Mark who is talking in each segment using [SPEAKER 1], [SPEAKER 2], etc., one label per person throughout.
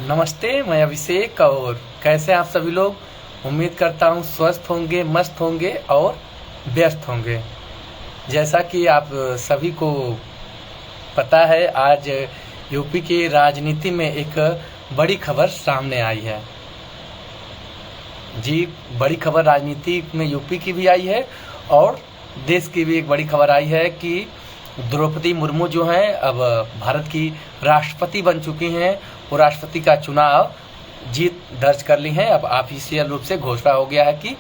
[SPEAKER 1] नमस्ते, मैं अभिषेक। और कैसे आप सभी लोग? उम्मीद करता हूँ स्वस्थ होंगे, मस्त होंगे और व्यस्त होंगे। जैसा कि आप सभी को पता है, आज यूपी की राजनीति में एक बड़ी खबर सामने आई है। जी, बड़ी खबर राजनीति में यूपी की भी आई है और देश की भी एक बड़ी खबर आई है कि द्रौपदी मुर्मू जो हैं अब भारत की राष्ट्रपति बन चुकी हैं। वो राष्ट्रपति का चुनाव जीत दर्ज कर ली हैं। अब ऑफिशियल रूप से घोषणा हो गया है कि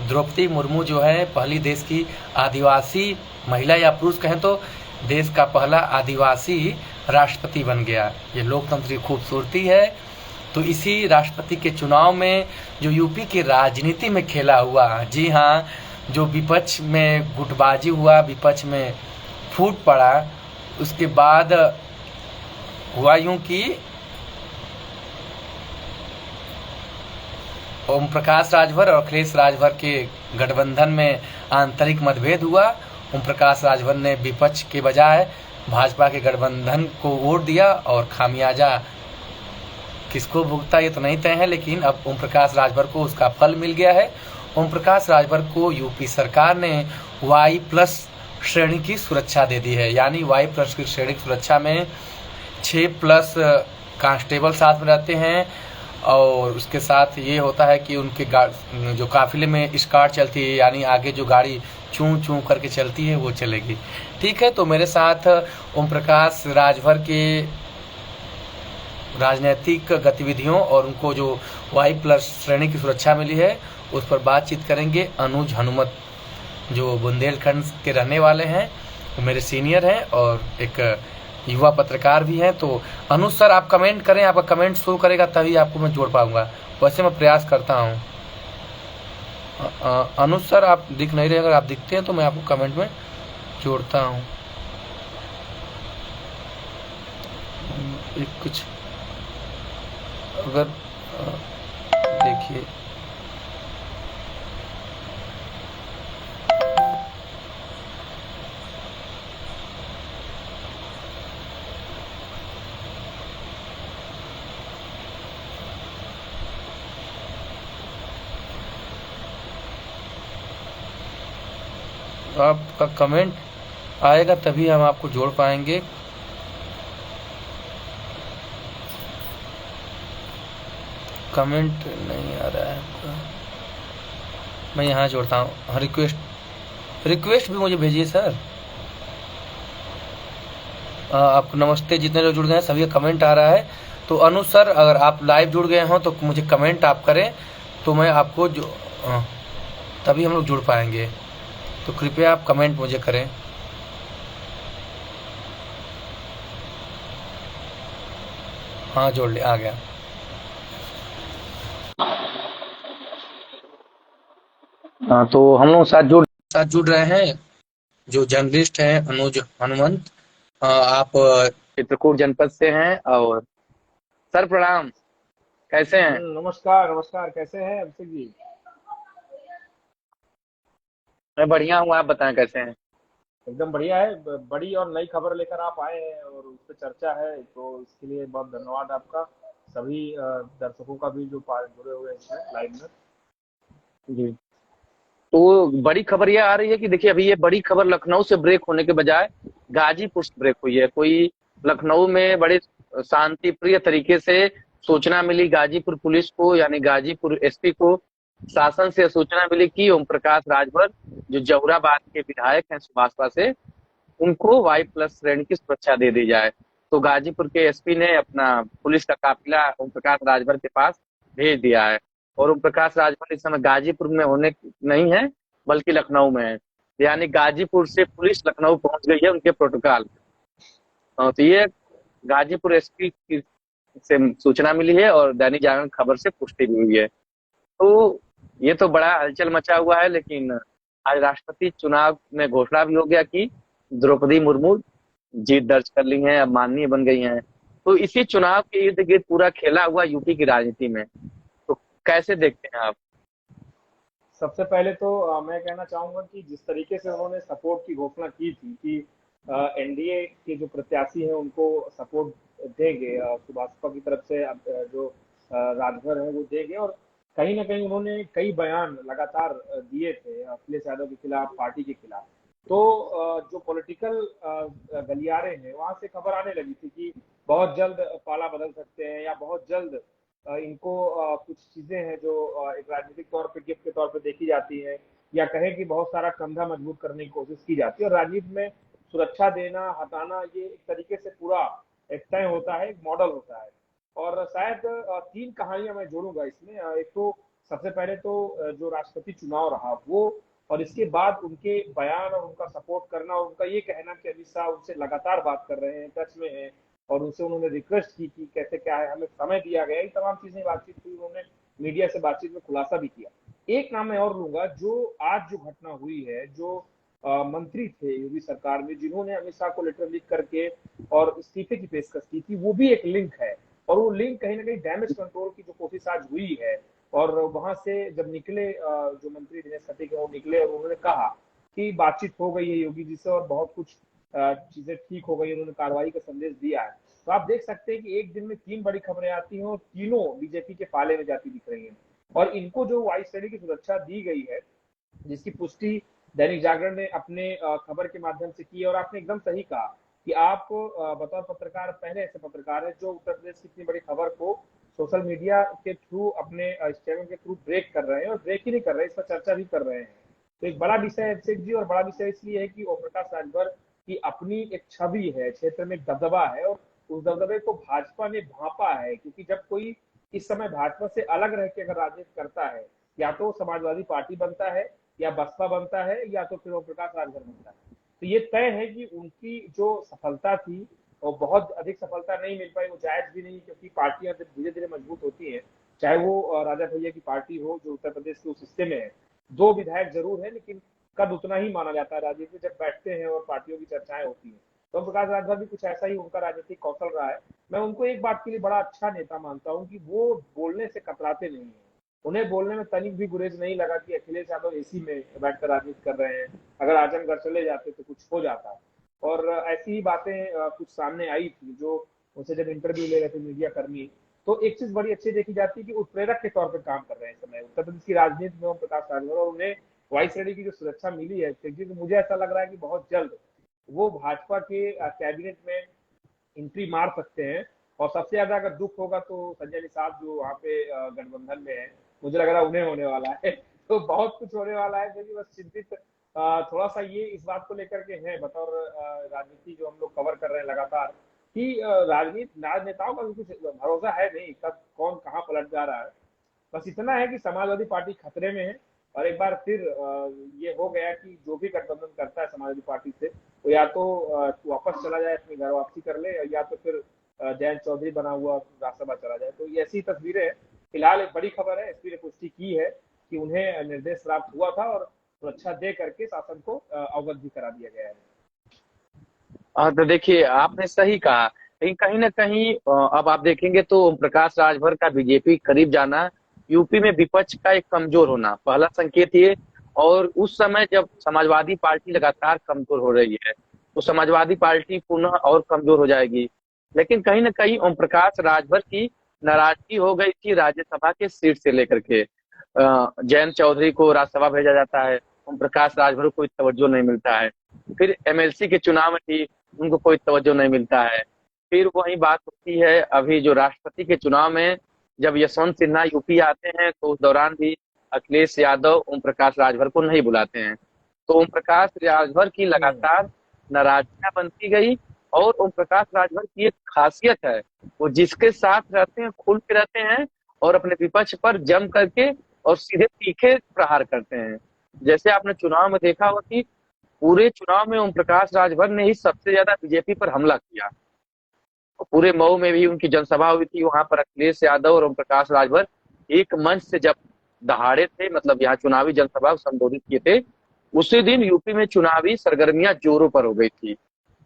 [SPEAKER 1] द्रौपदी मुर्मू जो है पहली देश की आदिवासी महिला, या पुरुष कहें तो देश का पहला आदिवासी राष्ट्रपति बन गया। ये लोकतंत्र की खूबसूरती है। तो इसी राष्ट्रपति के चुनाव में जो यूपी की राजनीति में खेला हुआ, जी हाँ, जो विपक्ष में गुटबाजी हुआ, विपक्ष में फूट पड़ा, उसके बाद हुआ यूं कि ओम प्रकाश राजभर और अखिलेश राजभर के गठबंधन में आंतरिक मतभेद हुआ। ओम प्रकाश राजभर ने विपक्ष के बजाय भाजपा के गठबंधन को वोट दिया और खामियाजा किसको भुगता ये तो नहीं तय है, लेकिन अब ओम प्रकाश राजभर को उसका फल मिल गया है। ओम प्रकाश राजभर को यूपी सरकार ने Y+ श्रेणी की सुरक्षा दे दी है। यानी Y+ की श्रेणी की सुरक्षा में 6+ कांस्टेबल साथ में रहते हैं और उसके साथ ये होता है कि उनके जो काफिले में स्कार्ट चलती है, यानी आगे जो गाड़ी चूं चूं करके चलती है वो चलेगी। ठीक है, तो मेरे साथ ओम प्रकाश राजभर के राजनीतिक गतिविधियों और उनको जो Y+ श्रेणी की सुरक्षा मिली है उस पर बातचीत करेंगे अनुज हनुमत, जो बुंदेलखंड के रहने वाले हैं, वो मेरे सीनियर हैं और एक युवा पत्रकार भी हैं। तो अनुज सर, आप कमेंट करें, आपका कमेंट शो करेगा तभी आपको मैं जोड़ पाऊंगा। वैसे मैं प्रयास करता हूं। अनुज सर, आप दिख नहीं रहे, अगर आप दिखते हैं तो मैं आपको कमेंट में जोड़ता हूं। कुछ अगर देखिए, आपका कमेंट आएगा तभी हम आपको जोड़ पाएंगे। कमेंट नहीं आ रहा है आपका, मैं यहाँ जोड़ता हूँ। रिक्वेस्ट भी मुझे भेजिए सर। आपको नमस्ते, जितने लोग जुड़ गए हैं सभी का कमेंट आ रहा है। तो अनुज सर, अगर आप लाइव जुड़ गए हो तो मुझे कमेंट आप करें तो मैं आपको तभी हम लोग जुड़ पाएंगे। तो कृपया आप कमेंट मुझे करें। हाँ, जोड़ ले, आ गया। हाँ, तो हम लोग साथ जुड़ रहे हैं जो जर्नलिस्ट हैं अनुज हनुमंत। आप चित्रकूट जनपद से हैं। और सर प्रणाम, कैसे हैं?
[SPEAKER 2] नमस्कार नमस्कार, कैसे हैं अभिषेक जी?
[SPEAKER 1] मैं बढ़िया हूँ, आप बताएं कैसे हैं?
[SPEAKER 2] एकदम बढ़िया है। बड़ी और नई खबर लेकर आप आए हैं और उस पर चर्चा है, तो इसके लिए बहुत धन्यवाद आपका। सभी दर्शकों का भी जो जुड़े हुए हैं इसमें लाइव में।
[SPEAKER 1] जी, तो बड़ी खबर यह आ रही है कि देखिए, अभी ये बड़ी खबर लखनऊ से ब्रेक होने के बजाय गाजीपुर से ब्रेक हुई है। कोई लखनऊ में बड़े शांति प्रिय तरीके से सूचना मिली गाजीपुर पुलिस को, यानी गाजीपुर एसपी को शासन से सूचना मिली कि ओम प्रकाश राजभर, जो जहुराबाद के विधायक हैं सुभाषपा से, उनको Y+ श्रेणी की सुरक्षा दे दी जाए। तो गाजीपुर के एसपी ने अपना पुलिस का काफिला ओम प्रकाश राजभर के पास भेज दिया है। और ओम प्रकाश राजभर इस समय गाजीपुर में होने नहीं है, बल्कि लखनऊ में है। यानी गाजीपुर से पुलिस लखनऊ पहुंच गई है उनके प्रोटोकॉल। तो ये गाजीपुर एसपी की से सूचना मिली है और दैनिक जागरण खबर से पुष्टि भी हुई है। तो ये तो बड़ा हलचल मचा हुआ है, लेकिन आज राष्ट्रपति चुनाव में घोषणा भी हो गया कि द्रौपदी मुर्मू जीत दर्ज कर ली हैं, अब माननीय बन गई हैं। तो इसी चुनाव के इर्द गिर्द पूरा खेला हुआ यूपी की राजनीति में, तो कैसे देखते हैं आप?
[SPEAKER 2] सबसे पहले तो मैं कहना चाहूंगा कि जिस तरीके से उन्होंने सपोर्ट की घोषणा की थी कि एनडीए के जो प्रत्याशी हैं उनको सपोर्ट देंगे, सुभाषपा की तरफ से जो राजभर है वो देंगे। और कहीं ना कहीं उन्होंने कई बयान लगातार दिए थे अखिलेश यादव के खिलाफ, पार्टी के खिलाफ। तो जो पॉलिटिकल गलियारे हैं वहां से खबर आने लगी थी कि बहुत जल्द पाला बदल सकते हैं, या बहुत जल्द इनको कुछ चीजें हैं जो एक राजनीतिक तौर पे गिफ्ट के तौर पे देखी जाती हैं, या कहें कि बहुत सारा कंधा मजबूत करने की कोशिश की जाती है। और राजनीति में सुरक्षा देना, हटाना, ये एक तरीके से पूरा एक तय होता है, एक मॉडल होता है। और शायद तीन कहानियां मैं जोड़ूंगा इसमें। एक तो सबसे पहले तो जो राष्ट्रपति चुनाव रहा वो, और इसके बाद उनके बयान और उनका सपोर्ट करना, और उनका ये कहना कि अमित शाह उनसे लगातार बात कर रहे हैं, टच में हैं, और उनसे उन्होंने रिक्वेस्ट की कि कैसे क्या है, हमें समय दिया गया, ये तमाम चीजें बातचीत हुई। उन्होंने मीडिया से बातचीत में खुलासा भी किया। एक नाम मैं और लूंगा, जो आज जो घटना हुई है, जो मंत्री थे योगी सरकार में जिन्होंने अमित शाह को लेटर लिख करके और इस्तीफे की पेशकश की थी, वो भी एक लिंक है। और वो लिंक कहीं ना कहीं डैमेज कंट्रोल की जो कोशिश आज हुई है, और वहां से जब निकले जो मंत्री दिनेश खटीक वो निकले और उन्होंने कहा कि बातचीत हो गई है योगी जी से और बहुत कुछ चीजें ठीक हो गई, उन्होंने कार्रवाई का संदेश दिया है। तो आप देख सकते हैं कि एक दिन में तीन बड़ी खबरें आती हैं और तीनों बीजेपी के पाले में जाती दिख रही हैं। और इनको जो वाई श्रेणी की सुरक्षा दी गई है, जिसकी पुष्टि दैनिक जागरण ने अपने खबर के माध्यम से की। और आपने एकदम सही कहा कि आप बतौर पत्रकार पहले ऐसे पत्रकार हैं जो उत्तर प्रदेश की इतनी बड़ी खबर को सोशल मीडिया के थ्रू, अपने चैनल के थ्रू ब्रेक कर रहे हैं, और ब्रेक ही नहीं कर रहे हैं, इस पर चर्चा भी कर रहे हैं। तो एक बड़ा विषय है अभिषेक जी, और बड़ा विषय इसलिए है कि ओम प्रकाश राजभर की अपनी एक छवि है, क्षेत्र में एक दबदबा है, और उस दबदबे को भाजपा ने भापा है। क्योंकि जब कोई इस समय भाजपा से अलग रह के अगर राजनीति करता है, या तो समाजवादी पार्टी बनता है, या बसपा बनता है, या तो फिर ओम प्रकाश राजभर बनता है। तो ये तय है कि उनकी जो सफलता थी वो बहुत अधिक सफलता नहीं मिल पाई, वो जायज भी नहीं, क्योंकि पार्टियां जब धीरे धीरे मजबूत होती हैं, चाहे वो राजा भैया की पार्टी हो जो उत्तर प्रदेश के उस हिस्से में है, दो विधायक जरूर है, लेकिन कद उतना ही माना जाता है राजनीति में जब बैठते हैं और पार्टियों की चर्चाएं होती हैं। तो प्रकाश राजभर भी कुछ ऐसा ही उनका राजनीतिक कौशल रहा है। मैं उनको एक बात के लिए बड़ा अच्छा नेता मानता हूँ कि वो बोलने से कतराते नहीं है। उन्हें बोलने में तनिक भी गुरेज नहीं लगा कि अखिलेश यादव एसी में बैठकर राजनीति कर रहे हैं, अगर आजमगढ़ चले जाते तो कुछ हो जाता। और ऐसी ही बातें कुछ सामने आई थी जो उनसे जब इंटरव्यू ले रहे थे मीडिया कर्मी। तो एक चीज बड़ी अच्छी देखी जाती है कि उत्प्रेरक के तौर पर काम कर रहे हैं इस समय उत्तर प्रदेश की राजनीति में ओम प्रकाश राजभर, और उन्हें वाई श्रेणी की जो सुरक्षा मिली है, क्योंकि मुझे ऐसा लग रहा है कि बहुत जल्द वो भाजपा के कैबिनेट में एंट्री मार सकते हैं। और सबसे ज्यादा अगर दुख होगा तो संजय निषाद जो वहाँ पे गठबंधन में है, मुझे लग रहा है उन्हें होने वाला है। तो बहुत कुछ होने वाला है, क्योंकि बस चिंतित थोड़ा सा ये इस बात को लेकर के है, बतौर राजनीति जो हम लोग कवर कर रहे हैं लगातार, कि राजनीति राजनेताओं का भी कुछ भरोसा है नहीं, कब कौन कहाँ पलट जा रहा है। बस इतना है कि समाजवादी पार्टी खतरे में है। और एक बार फिर ये हो गया कि जो भी गठबंधन करता है समाजवादी पार्टी से, वो या तो वापस चला जाए, अपनी घर वापसी कर ले, या तो फिर जयंत चौधरी बना हुआ राज्यसभा चला जाए। तो ये ऐसी तस्वीरें हैं। फिलहाल एक बड़ी खबर है, एसपी ने पुष्टि की है कि उन्हें निर्देश प्राप्त हुआ था, और सुरक्षा दे करके शासन को अवगत भी करा दिया गया है।
[SPEAKER 1] हाँ, तो देखिए आपने सही कहा, लेकिन कहीं ना कहीं अब आप देखेंगे तो ओम प्रकाश राजभर का बीजेपी करीब जाना यूपी में विपक्ष का एक कमजोर होना पहला संकेत ये। और उस समय जब समाजवादी पार्टी लगातार कमजोर हो रही है तो समाजवादी पार्टी पुनः और कमजोर हो जाएगी। लेकिन कहीं ना कहीं ओम प्रकाश राजभर की नाराजगी हो गई थी राज्यसभा के सीट से लेकर के। जयंत चौधरी को राज्यसभा भेजा जाता है, ओम प्रकाश राजभर को कोई तवज्जो नहीं मिलता है। फिर एमएलसी के चुनाव में भी उनको कोई तवज्जो नहीं मिलता है। फिर वही बात होती है अभी जो राष्ट्रपति के चुनाव में जब यशवंत सिन्हा यूपी आते हैं तो उस दौरान भी अखिलेश यादव ओम प्रकाश राजभर को नहीं बुलाते हैं। तो ओम प्रकाश राजभर की
[SPEAKER 2] हम्म।
[SPEAKER 1] लगातार नाराजगियां बनती गई। और ओम प्रकाश राजभर की एक खासियत है, वो जिसके साथ रहते हैं खुल के रहते हैं और अपने विपक्ष पर जम करके और सीधे तीखे प्रहार करते हैं। जैसे आपने चुनाव में देखा होगा कि पूरे चुनाव में ओम प्रकाश राजभर ने ही सबसे ज्यादा बीजेपी पर हमला किया। और पूरे मऊ में भी उनकी जनसभा हुई थी, वहां पर अखिलेश यादव और ओम प्रकाश राजभर एक मंच से जब दहाड़े थे, मतलब यहाँ चुनावी जनसभा को संबोधित किए थे, उसी दिन यूपी में चुनावी सरगर्मियां जोरों पर हो गई थी।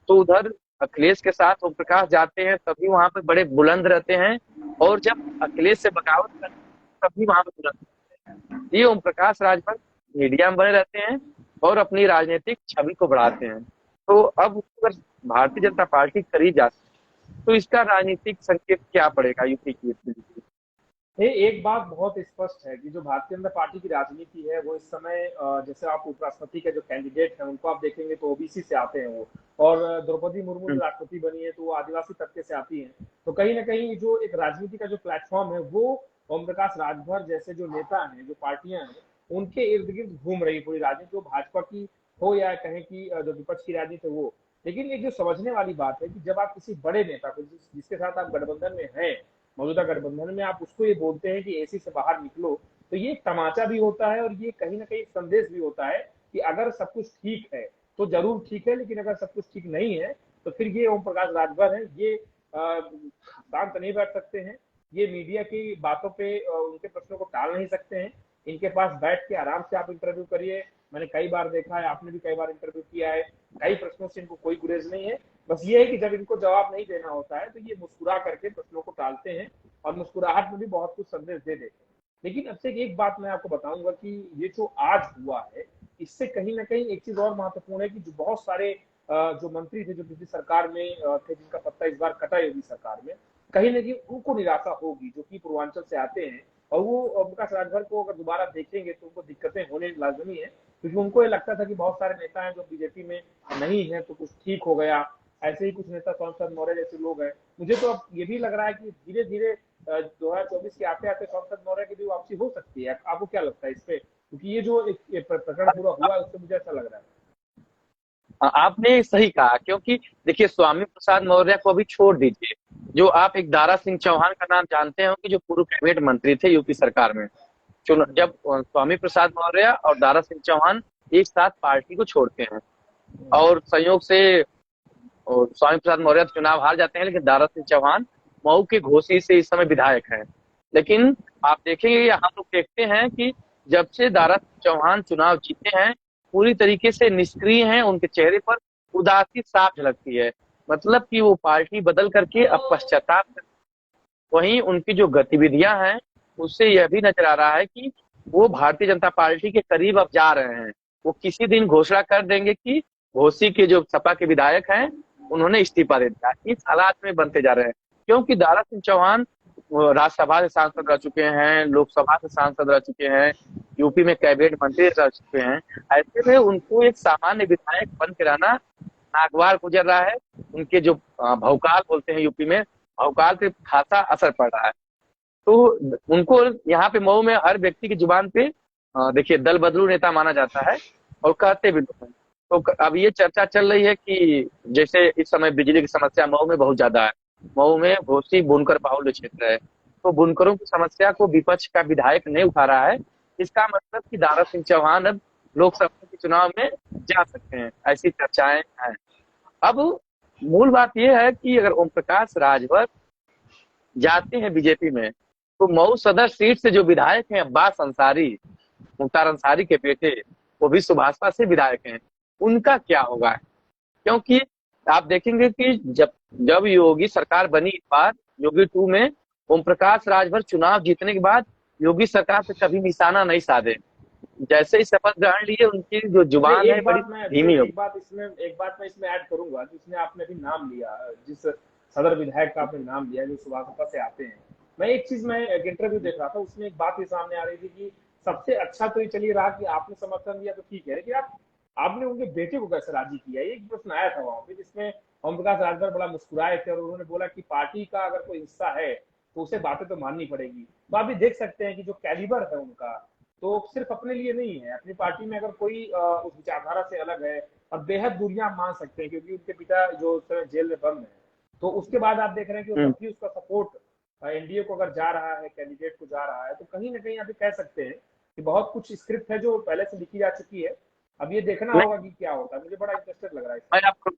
[SPEAKER 1] तो उधर अखिलेश के साथ ओम प्रकाश जाते हैं तभी वहां पे बड़े बुलंद रहते हैं, और जब अखिलेश से बगावत करते हैं तभी वहां पे बुलंद रहते हैं। ये ओम प्रकाश राजभर मीडिया में बने रहते हैं और अपनी राजनीतिक छवि को बढ़ाते हैं। तो अब भारतीय जनता पार्टी करीब जाती है तो इसका राजनीतिक संकेत क्या पड़ेगा यूपी की स्थिति?
[SPEAKER 2] ये एक बात बहुत स्पष्ट है कि जो भारतीय जनता पार्टी की राजनीति है वो इस समय जैसे आप उपराष्ट्रपति के जो कैंडिडेट हैं उनको आप देखेंगे तो ओबीसी से आते हैं वो, और द्रौपदी मुर्मू जो
[SPEAKER 1] हम्म,
[SPEAKER 2] राष्ट्रपति बनी है तो वो आदिवासी तबके से आती हैं। तो कहीं ना कहीं जो एक राजनीति का जो प्लेटफॉर्म है वो ओम प्रकाश राजभर जैसे जो नेता हैं, जो पार्टियां हैं, उनके इर्द गिर्द घूम रही पूरी राजनीति, वो भाजपा की हो या कहें कि जो विपक्ष की राजनीति हो। लेकिन एक जो समझने वाली बात है कि जब आप किसी बड़े नेता को जिसके साथ आप गठबंधन में हैं, मौजूदा गठबंधन में, आप उसको ये बोलते हैं कि एसी से बाहर निकलो, तो ये एक तमाचा भी होता है और ये कहीं ना कहीं संदेश भी होता है कि अगर सब कुछ ठीक है तो जरूर ठीक है, लेकिन अगर सब कुछ ठीक नहीं है तो फिर ये ओम प्रकाश राजभर है, ये शांत नहीं बैठ सकते हैं, ये मीडिया की बातों पे उनके प्रश्नों को टाल नहीं सकते हैं। इनके पास बैठ के आराम से आप इंटरव्यू करिए, मैंने कई बार देखा है, आपने भी कई बार इंटरव्यू किया है, कई प्रश्नों से इनको कोई गुरेज नहीं है। बस ये है कि जब इनको जवाब नहीं देना होता है तो ये मुस्कुरा करके प्रश्नों को टालते हैं और मुस्कुराहट में भी बहुत कुछ संदेश दे देते हैं। लेकिन अब से एक बात मैं आपको बताऊंगा कि ये जो आज हुआ है, इससे कहीं ना कहीं एक चीज और महत्वपूर्ण है कि जो बहुत सारे जो मंत्री थे जो पिछली सरकार में थे, जिनका पत्ता इस बार कटा योगी सरकार में, कहीं ना कहीं उनको निराशा होगी, जो कि पूर्वांचल से आते हैं, और वो प्रकाश राजभर को अगर दोबारा देखेंगे तो उनको दिक्कतें होने लाजमी है, क्योंकि उनको ये लगता था कि बहुत सारे नेता हैं जो बीजेपी में नहीं है तो कुछ ठीक हो गया। ऐसे ही कुछ नेता सांसद मौर्य जैसे लोग हैं, मुझे तो अब ये भी लग रहा है कि धीरे धीरे 2024 के आते आते सांसद मौर्य की भी वापसी हो सकती है। आपको क्या लगता है इस पे, क्योंकि ये जो एक प्रकरण पूरा हुआ है उससे मुझे ऐसा लग रहा है।
[SPEAKER 1] आपने सही कहा, क्योंकि देखिए स्वामी प्रसाद मौर्य को अभी छोड़ दीजिए, जो आप एक दारा सिंह चौहान का नाम जानते हो कि जो पूर्व कैबिनेट मंत्री थे यूपी सरकार में, जब स्वामी प्रसाद मौर्य और दारा सिंह चौहान एक साथ पार्टी को छोड़ते हैं और संयोग से स्वामी प्रसाद मौर्य तो चुनाव हार जाते हैं, लेकिन दारा सिंह चौहान मऊ के घोसी से इस समय विधायक हैं। लेकिन आप देखेंगे, हम लोग देखते हैं कि जब से दारा सिंह चौहान चुनाव जीते हैं पूरी तरीके से निष्क्रिय हैं, उनके चेहरे पर उदासी साफ झलकती है, मतलब कि वो पार्टी बदल करके अब पश्चाताप। वहीं उनकी जो गतिविधियां हैं उससे यह भी नजर आ रहा है कि वो भारतीय जनता पार्टी के करीब अब जा रहे हैं। वो किसी दिन घोषणा कर देंगे कि घोसी के जो सपा के विधायक हैं उन्होंने इस्तीफा दे दिया। इस हालात में बनते जा रहे हैं, क्योंकि दारा सिंह चौहान राज्यसभा से सांसद रह चुके हैं, लोकसभा से सांसद रह चुके हैं, यूपी में कैबिनेट मंत्री रह चुके हैं। ऐसे में उनको एक सामान्य विधायक बन के रहना नागवार गुजर रहा है। उनके जो भौकाल बोलते हैं यूपी में, भौकाल पे खासा असर पड़ रहा है। तो उनको यहाँ पे मऊ में हर व्यक्ति की जुबान पे देखिए दल बदलू नेता माना जाता है और कहते भी लोग हैं। तो अब ये चर्चा चल रही है कि जैसे इस समय बिजली की समस्या मऊ में बहुत ज्यादा है, मऊ में घोसी बुनकर बाहुल्य क्षेत्र है, तो बुनकरों की समस्या को विपक्ष का विधायक नहीं उठा रहा है। इसका मतलब कि दारा सिंह चौहान अब लोकसभा के चुनाव में जा सकते हैं, ऐसी चर्चाएं हैं। अब मूल बात यह है कि अगर ओम प्रकाश राजभर जाते हैं बीजेपी में, तो मऊ सदर सीट से जो विधायक हैं अब्बास अंसारी, मुख्तार अंसारी के बेटे, वो भी सुभाषपा से विधायक हैं, उनका क्या होगा? क्योंकि आप देखेंगे कि जब जब योगी सरकार बनी इस बार, योगी 2 में, ओम प्रकाश राजभर चुनाव जीतने के बाद योगी सरकार पे कभी निशाना नहीं साधे। जैसे ही शपथ ग्रहण लिए उनकी जो
[SPEAKER 2] नहीं,
[SPEAKER 1] जुबान है बड़ी धीमी हो।
[SPEAKER 2] एक बात मैं इसमें ऐड करूंगा, जिसने आपने अभी नाम लिया, जिस सदर विधायक का आपने नाम लिया जो सुभाषपा से आते हैं, मैं एक चीज, मैं एक इंटरव्यू देख रहा था, उसमें एक बात ये सामने आ रही थी कि सबसे अच्छा तो ये चलिए रहा कि आपने समर्थन दिया तो ठीक है, लेकिन आपने उनके बेटे को कैसे राजी किया, ये एक प्रश्न आया था वहां पे, जिसमें ओम प्रकाश राजभर बड़ा मुस्कुराए थे और उन्होंने बोला कि पार्टी का अगर कोई हिस्सा है तो उसे बातें तो माननी पड़ेगी। तो आप भी देख सकते हैं कि जो कैलिबर है उनका, तो सिर्फ अपने लिए नहीं है, अपनी पार्टी में अगर कोई उस विचारधारा से अलग है, और बेहद दूरियां मान सकते हैं, क्योंकि उनके पिता जो उस समय जेल में बंद है, तो उसके बाद आप देख रहे हैं कि
[SPEAKER 1] हम्म।
[SPEAKER 2] तब भी उसका सपोर्ट एनडीए को अगर जा रहा है, कैंडिडेट को जा रहा है, तो कहीं ना कहीं आप कह सकते हैं कि बहुत कुछ स्क्रिप्ट है जो पहले से लिखी जा चुकी है। अब ये देखना होगा कि क्या होता है, मुझे बड़ा इंटरेस्टेड लग रहा है
[SPEAKER 1] मैं
[SPEAKER 2] इसमें।
[SPEAKER 1] आपको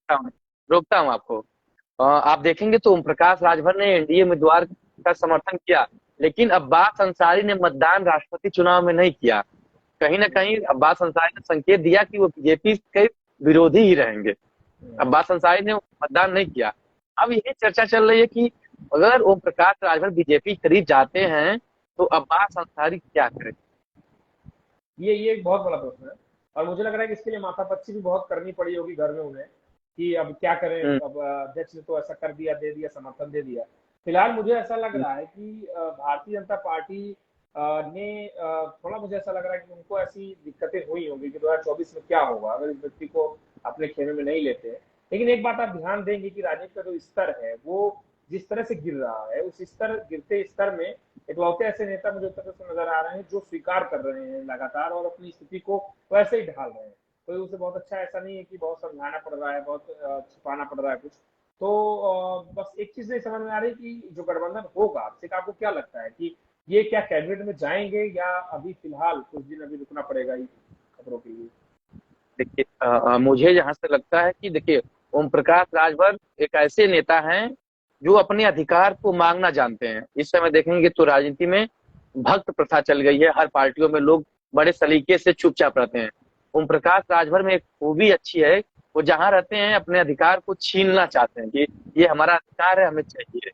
[SPEAKER 1] रोकता हूँ आपको। आप देखेंगे तो ओम प्रकाश राजभर ने एनडीए उम्मीदवार का समर्थन किया, लेकिन अब्बास अंसारी ने मतदान राष्ट्रपति चुनाव में नहीं किया। कहीं ना कहीं अब्बास अंसारी ने संकेत दिया कि वो बीजेपी के विरोधी ही रहेंगे। अब्बास अंसारी ने मतदान नहीं किया। अब यही चर्चा चल रही है कि अगर ओम प्रकाश राजभर बीजेपी करीब जाते हैं तो अब्बास अंसारी क्या करें?
[SPEAKER 2] ये एक बहुत बड़ा प्रश्न है, और मुझे लग रहा है कि इसके लिए माथापच्ची भी बहुत करनी पड़ी होगी घर में उन्हें, कि अब क्या करें, अब अध्यक्ष ने तो ऐसा कर दिया, दे दिया, समर्थन दे दिया। फिलहाल मुझे ऐसा लग रहा है कि भारतीय जनता पार्टी ने थोड़ा, मुझे ऐसा लग रहा है कि उनको ऐसी दिक्कतें हुई होंगी कि 2024 में क्या होगा अगर इस व्यक्ति को अपने खेमे में नहीं लेते हैं। लेकिन एक बात आप ध्यान देंगे कि राजनीति का जो स्तर है वो जिस तरह से गिर रहा है, उस स्तर, गिरते स्तर में इकलौते ऐसे नेता मुझे उत्तर प्रदेश में नजर आ रहे हैं जो स्वीकार कर रहे हैं लगातार और अपनी स्थिति को वैसे ही ढाल रहे हैं। कोई उसे बहुत अच्छा ऐसा नहीं है कि बहुत समझाना पड़ रहा है, बहुत छुपाना पड़ रहा है कुछ। तो बस एक चीज नहीं समझ में आ रही कि जो गठबंधन होगा, आपको क्या लगता है कि ये क्या कैबिनेट में जाएंगे या अभी फिलहाल कुछ दिन अभी रुकना पड़ेगा इन खबरों के लिए?
[SPEAKER 1] देखिए, मुझे जहां से लगता है कि देखिए, ओम प्रकाश राजभर एक ऐसे नेता हैं जो अपने अधिकार को मांगना जानते हैं। इस समय देखेंगे तो राजनीति में भक्त प्रथा चल गई है, हर पार्टियों में लोग बड़े सलीके से चुपचाप रहते हैं। ओम प्रकाश राजभर में एक खूबी अच्छी है, वो जहां रहते हैं अपने अधिकार को छीनना चाहते हैं कि ये हमारा अधिकार है, हमें चाहिए।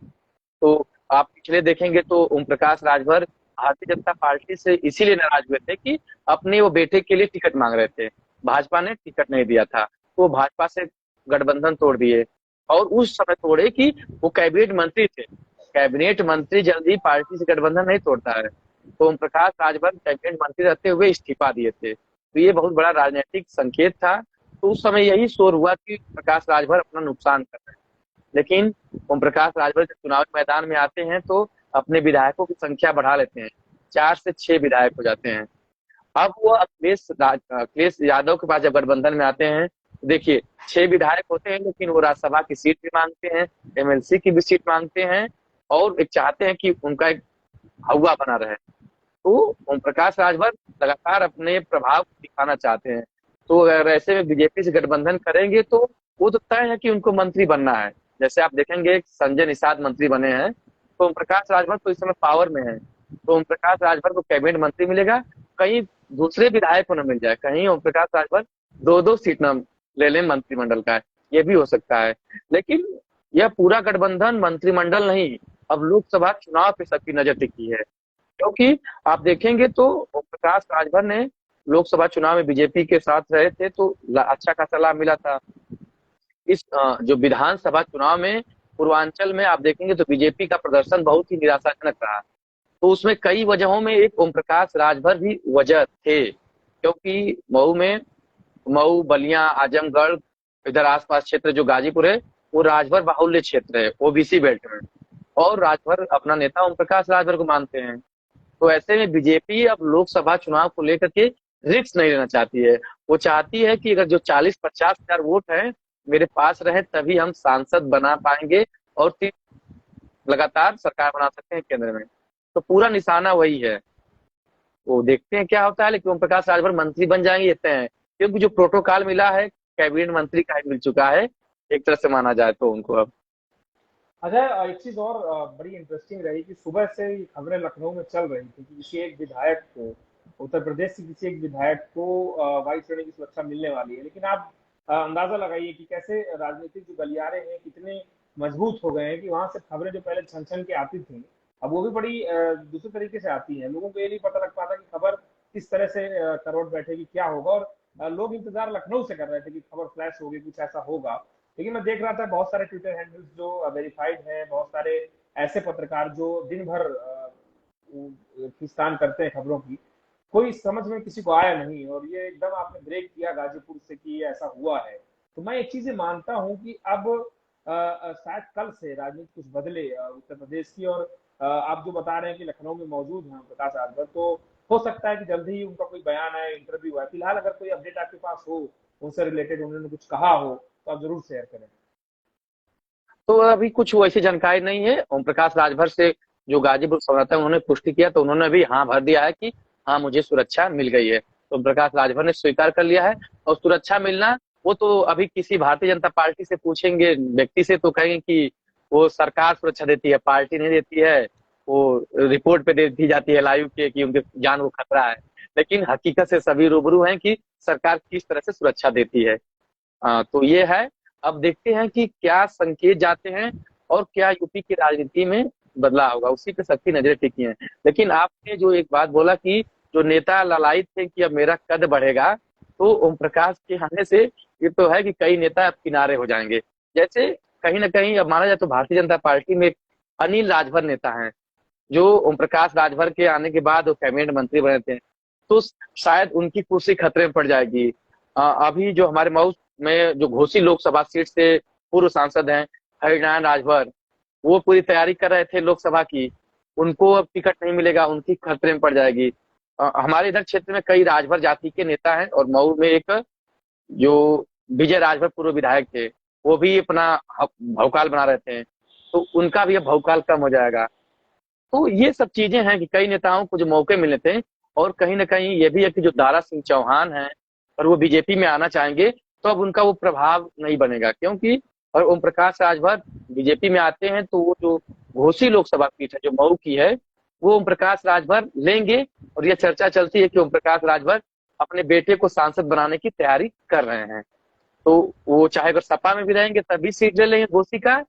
[SPEAKER 1] तो आप पिछले देखेंगे तो ओम प्रकाश राजभर भारतीय जनता पार्टी से इसीलिए नाराज हुए थे कि अपने वो बेटे के लिए टिकट मांग रहे थे, भाजपा ने टिकट नहीं दिया था, तो वो भाजपा से गठबंधन तोड़ दिए। और उस समय तोड़े कि वो कैबिनेट मंत्री थे, कैबिनेट मंत्री जल्दी पार्टी से गठबंधन नहीं तोड़ता है। तो ओम प्रकाश राजभर कैबिनेट मंत्री रहते हुए इस्तीफा दिए थे, तो ये बहुत बड़ा राजनीतिक संकेत था। तो उस समय यही शोर हुआ कि प्रकाश राजभर अपना नुकसान कर रहे हैं। लेकिन ओम प्रकाश राजभर जब चुनावी मैदान में आते हैं तो अपने विधायकों की संख्या बढ़ा लेते हैं, 4 से 6 विधायक हो जाते हैं। अब वो अखिलेश यादव के पास जब गठबंधन में आते हैं तो देखिए, 6 विधायक होते हैं लेकिन वो राज्यसभा की सीट भी मांगते हैं, एमएलसी की भी सीट मांगते हैं, और एक चाहते हैं कि उनका एक हवा बना रहे। तो ओम प्रकाश राजभर लगातार अपने प्रभाव को दिखाना चाहते हैं। तो अगर ऐसे में बीजेपी से गठबंधन करेंगे तो वो तो तय है कि उनको मंत्री बनना है। जैसे आप देखेंगे संजय निषाद मंत्री बने हैं, तो ओम प्रकाश राजभर तो इस समय पावर में है, तो ओम प्रकाश राजभर को कैबिनेट मंत्री मिलेगा। कहीं दूसरे विधायक को न मिल जाए, कहीं ओम प्रकाश राजभर 2-2 सीट न ले लें मंत्रिमंडल का, ये भी हो सकता है। लेकिन यह पूरा गठबंधन मंत्रिमंडल नहीं, अब लोकसभा चुनाव पे सबकी नजर टिकी है। क्योंकि आप देखेंगे तो ओम प्रकाश राजभर ने लोकसभा चुनाव में बीजेपी के साथ रहे थे तो अच्छा खासा लाभ मिला था। इस जो विधानसभा चुनाव में पूर्वांचल में आप देखेंगे तो बीजेपी का प्रदर्शन बहुत ही निराशाजनक रहा। तो उसमें कई वजहों में एक ओम प्रकाश राजभर भी वजह थे, क्योंकि मऊ, बलिया, आजमगढ़, इधर आसपास क्षेत्र जो गाजीपुर है वो राजभर बाहुल्य क्षेत्र है, ओबीसी बेल्ट में, और राजभर अपना नेता ओम प्रकाश राजभर को मानते हैं। तो ऐसे में बीजेपी अब लोकसभा चुनाव को लेकर के रिस्क नहीं लेना चाहती है। वो चाहती है कि अगर जो 40-50 हजार वोट है मेरे पास रहे तभी हम सांसद बना पाएंगे और लगातार सरकार बना सकते हैं केंद्र में। तो पूरा निशाना वही है। वो देखते हैं क्या होता है, लेकिन ओम प्रकाश राजभर मंत्री बन जाएंगे ये तय है, क्योंकि जो प्रोटोकॉल मिला है कैबिनेट मंत्री का ही मिल चुका है, एक तरह से माना जाए तो उनको अब।
[SPEAKER 2] अच्छा, एक चीज और बड़ी इंटरेस्टिंग रही कि सुबह से ये खबरें लखनऊ में चल रही थी कि किसी एक विधायक को, उत्तर प्रदेश से किसी एक विधायक को वायु सेना की सुरक्षा मिलने वाली है। लेकिन आप अंदाजा लगाइए कि कैसे राजनीतिक जो गलियारे हैं कितने मजबूत हो गए हैं कि वहां से खबरें जो पहले छन छन के आती थी, अब वो भी बड़ी दूसरे तरीके से आती हैं। लोगों को ये नहीं पता लग पाता कि खबर किस तरह से करवट बैठेगी, क्या होगा। और लोग इंतजार लखनऊ से कर रहे थे कि खबर फ्लैश होगी, कुछ ऐसा होगा। लेकिन मैं देख रहा था बहुत सारे ट्विटर हैंडल्स जो वेरीफाइड हैं, बहुत सारे ऐसे पत्रकार जो दिन भर खिस्तान करते हैं खबरों की, कोई समझ में किसी को आया नहीं। और ये एकदम आपने ब्रेक किया गाजीपुर से कि ये ऐसा हुआ है। तो मैं एक चीज मानता हूं कि अब शायद कल से राजनीति कुछ बदले उत्तर प्रदेश की। और आप जो बता रहे हैं कि लखनऊ में मौजूद हैं प्रकाश राजभर, तो हो सकता है कि जल्दी ही उनका कोई बयान आए, इंटरव्यू आए। फिलहाल अगर कोई अपडेट आपके पास हो, उनसे रिलेटेड उन्होंने कुछ कहा हो, तो आप जरूर शेयर करें।
[SPEAKER 1] तो अभी कुछ वैसी जानकारी नहीं है। ओम प्रकाश राजभर से जो गाजीपुर संवाददाता उन्होंने पुष्टि किया तो उन्होंने भी हाँ भर दिया है कि हाँ मुझे सुरक्षा मिल गई है। तो ओम प्रकाश राजभर ने स्वीकार कर लिया है। और सुरक्षा मिलना वो तो अभी किसी भारतीय जनता पार्टी से पूछेंगे व्यक्ति से तो कहेंगे कि वो सरकार सुरक्षा देती है, पार्टी नहीं देती है। वो रिपोर्ट पे दे दी जाती है लाइव के कि उनके जान को खतरा है। लेकिन हकीकत से सभी रूबरू हैं कि सरकार किस तरह से सुरक्षा देती है। तो ये है। अब देखते हैं कि क्या संकेत जाते हैं और क्या यूपी की राजनीति में बदलाव होगा, उसी पे सबकी नजरें टिकी हैं। लेकिन आपने जो एक बात बोला कि जो नेता ललायित थे कि अब मेरा कद बढ़ेगा, तो ओम प्रकाश के आने से ये तो है कि कई नेता अब किनारे हो जाएंगे। जैसे कहीं ना कहीं अब माना जाए तो भारतीय जनता पार्टी में अनिल राजभर नेता हैं, जो ओम प्रकाश राजभर के आने के बाद वो कैबिनेट मंत्री बने थे, तो शायद उनकी कुर्सी खतरे में पड़ जाएगी। अभी जो हमारे मऊ में जो घोसी लोकसभा सीट से पूर्व सांसद हैं हरिनारायण राजभर, वो पूरी तैयारी कर रहे थे लोकसभा की, उनको अब टिकट नहीं मिलेगा, उनकी खतरे में पड़ जाएगी। हमारे इधर क्षेत्र में कई राजभर जाति के नेता हैं, और मऊ में एक जो विजय राजभर पूर्व विधायक थे, वो भी अपना भौकाल बना रहे थे, तो उनका भी अब भौकाल कम हो जाएगा। तो ये सब चीजें हैं कि कई नेताओं को जो मौके मिले थे, और कहीं ना कहीं ये भी है कि जो दारा सिंह चौहान हैं और वो बीजेपी में आना चाहेंगे, तो अब उनका वो प्रभाव नहीं बनेगा, क्योंकि और ओम प्रकाश राजभर बीजेपी में आते हैं तो वो जो घोसी लोकसभा सीट है जो मऊ की है, वो ओम प्रकाश राजभर लेंगे। और ये चर्चा चलती है कि ओम प्रकाश राजभर अपने बेटे को सांसद बनाने की तैयारी कर रहे हैं। तो वो चाहे अगर सपा में भी रहेंगे तभी सीट ले लेंगे घोसी का,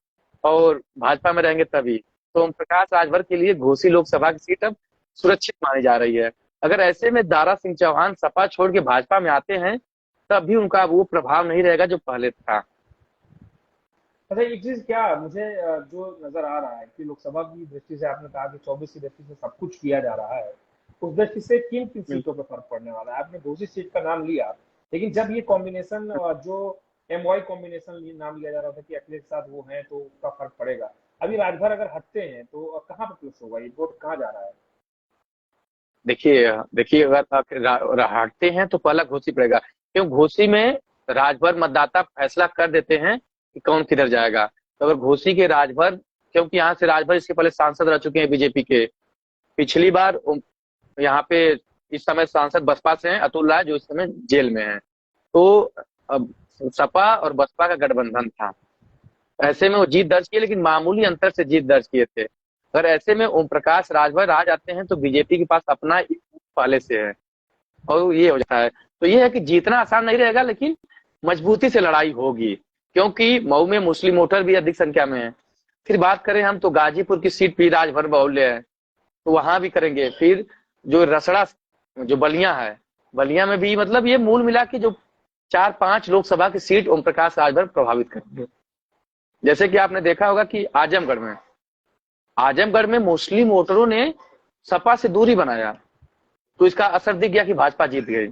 [SPEAKER 1] और भाजपा में रहेंगे तभी। तो ओम प्रकाश राजभर के लिए घोसी लोकसभा की सीट अब सुरक्षित मानी जा रही है। अगर ऐसे में दारा सिंह चौहान सपा छोड़ के भाजपा में आते हैं, तब भी उनका वो प्रभाव नहीं रहेगा जो पहले था।
[SPEAKER 2] अच्छा, एक चीज क्या मुझे जो नजर आ रहा है कि लोकसभा की दृष्टि से आपने कहा कि 24 की दृष्टि से सब कुछ किया जा रहा है, उस दृष्टि से किन किन सीटों पर फर्क पड़ने वाला है? आपने दूसरी सीट का नाम लिया, लेकिन जब ये कॉम्बिनेशन जो एमवाई कॉम्बिनेशन नाम लिया जा रहा था कि अखिलेश के साथ वो है तो उसका फर्क पड़ेगा, अभी राजभर अगर हटते हैं तो कहाँ पर प्लस होगा, ये वोट कहाँ जा रहा है?
[SPEAKER 1] देखिए देखिए, अगर हटते हैं तो पहला घोसी पड़ेगा, क्यों घोसी में राजभर मतदाता फैसला कर देते हैं कि कौन किधर जाएगा। तो अगर घोसी के राजभर, क्योंकि यहाँ से राजभर इसके पहले सांसद रह चुके हैं बीजेपी के, पिछली बार यहाँ पे इस समय सांसद बसपा से हैं अतुल राय, जो इस समय जेल में है। तो अब सपा और बसपा का गठबंधन था, ऐसे में वो जीत दर्ज किए, लेकिन मामूली अंतर से जीत दर्ज किए थे। अगर ऐसे में ओम प्रकाश राजभर आ जाते हैं तो बीजेपी के पास अपना पहले से है, और ये हो जाता है। तो ये है कि जीतना आसान नहीं रहेगा, लेकिन मजबूती से लड़ाई होगी, क्योंकि मऊ में मुस्लिम वोटर भी अधिक संख्या में है। फिर बात करें हम तो गाजीपुर की सीट भी राजभर बाहुल्य है, तो वहां भी करेंगे। फिर जो रसड़ा जो बलिया है, बलिया में भी मतलब ये मूल मिला के जो 4-5 लोकसभा की सीट ओम प्रकाश राजभर प्रभावित करेंगे। जैसे कि आपने देखा होगा कि आजमगढ़ में मुस्लिम वोटरों ने सपा से दूरी बनाया, तो इसका असर दिख गया कि भाजपा जीत गई।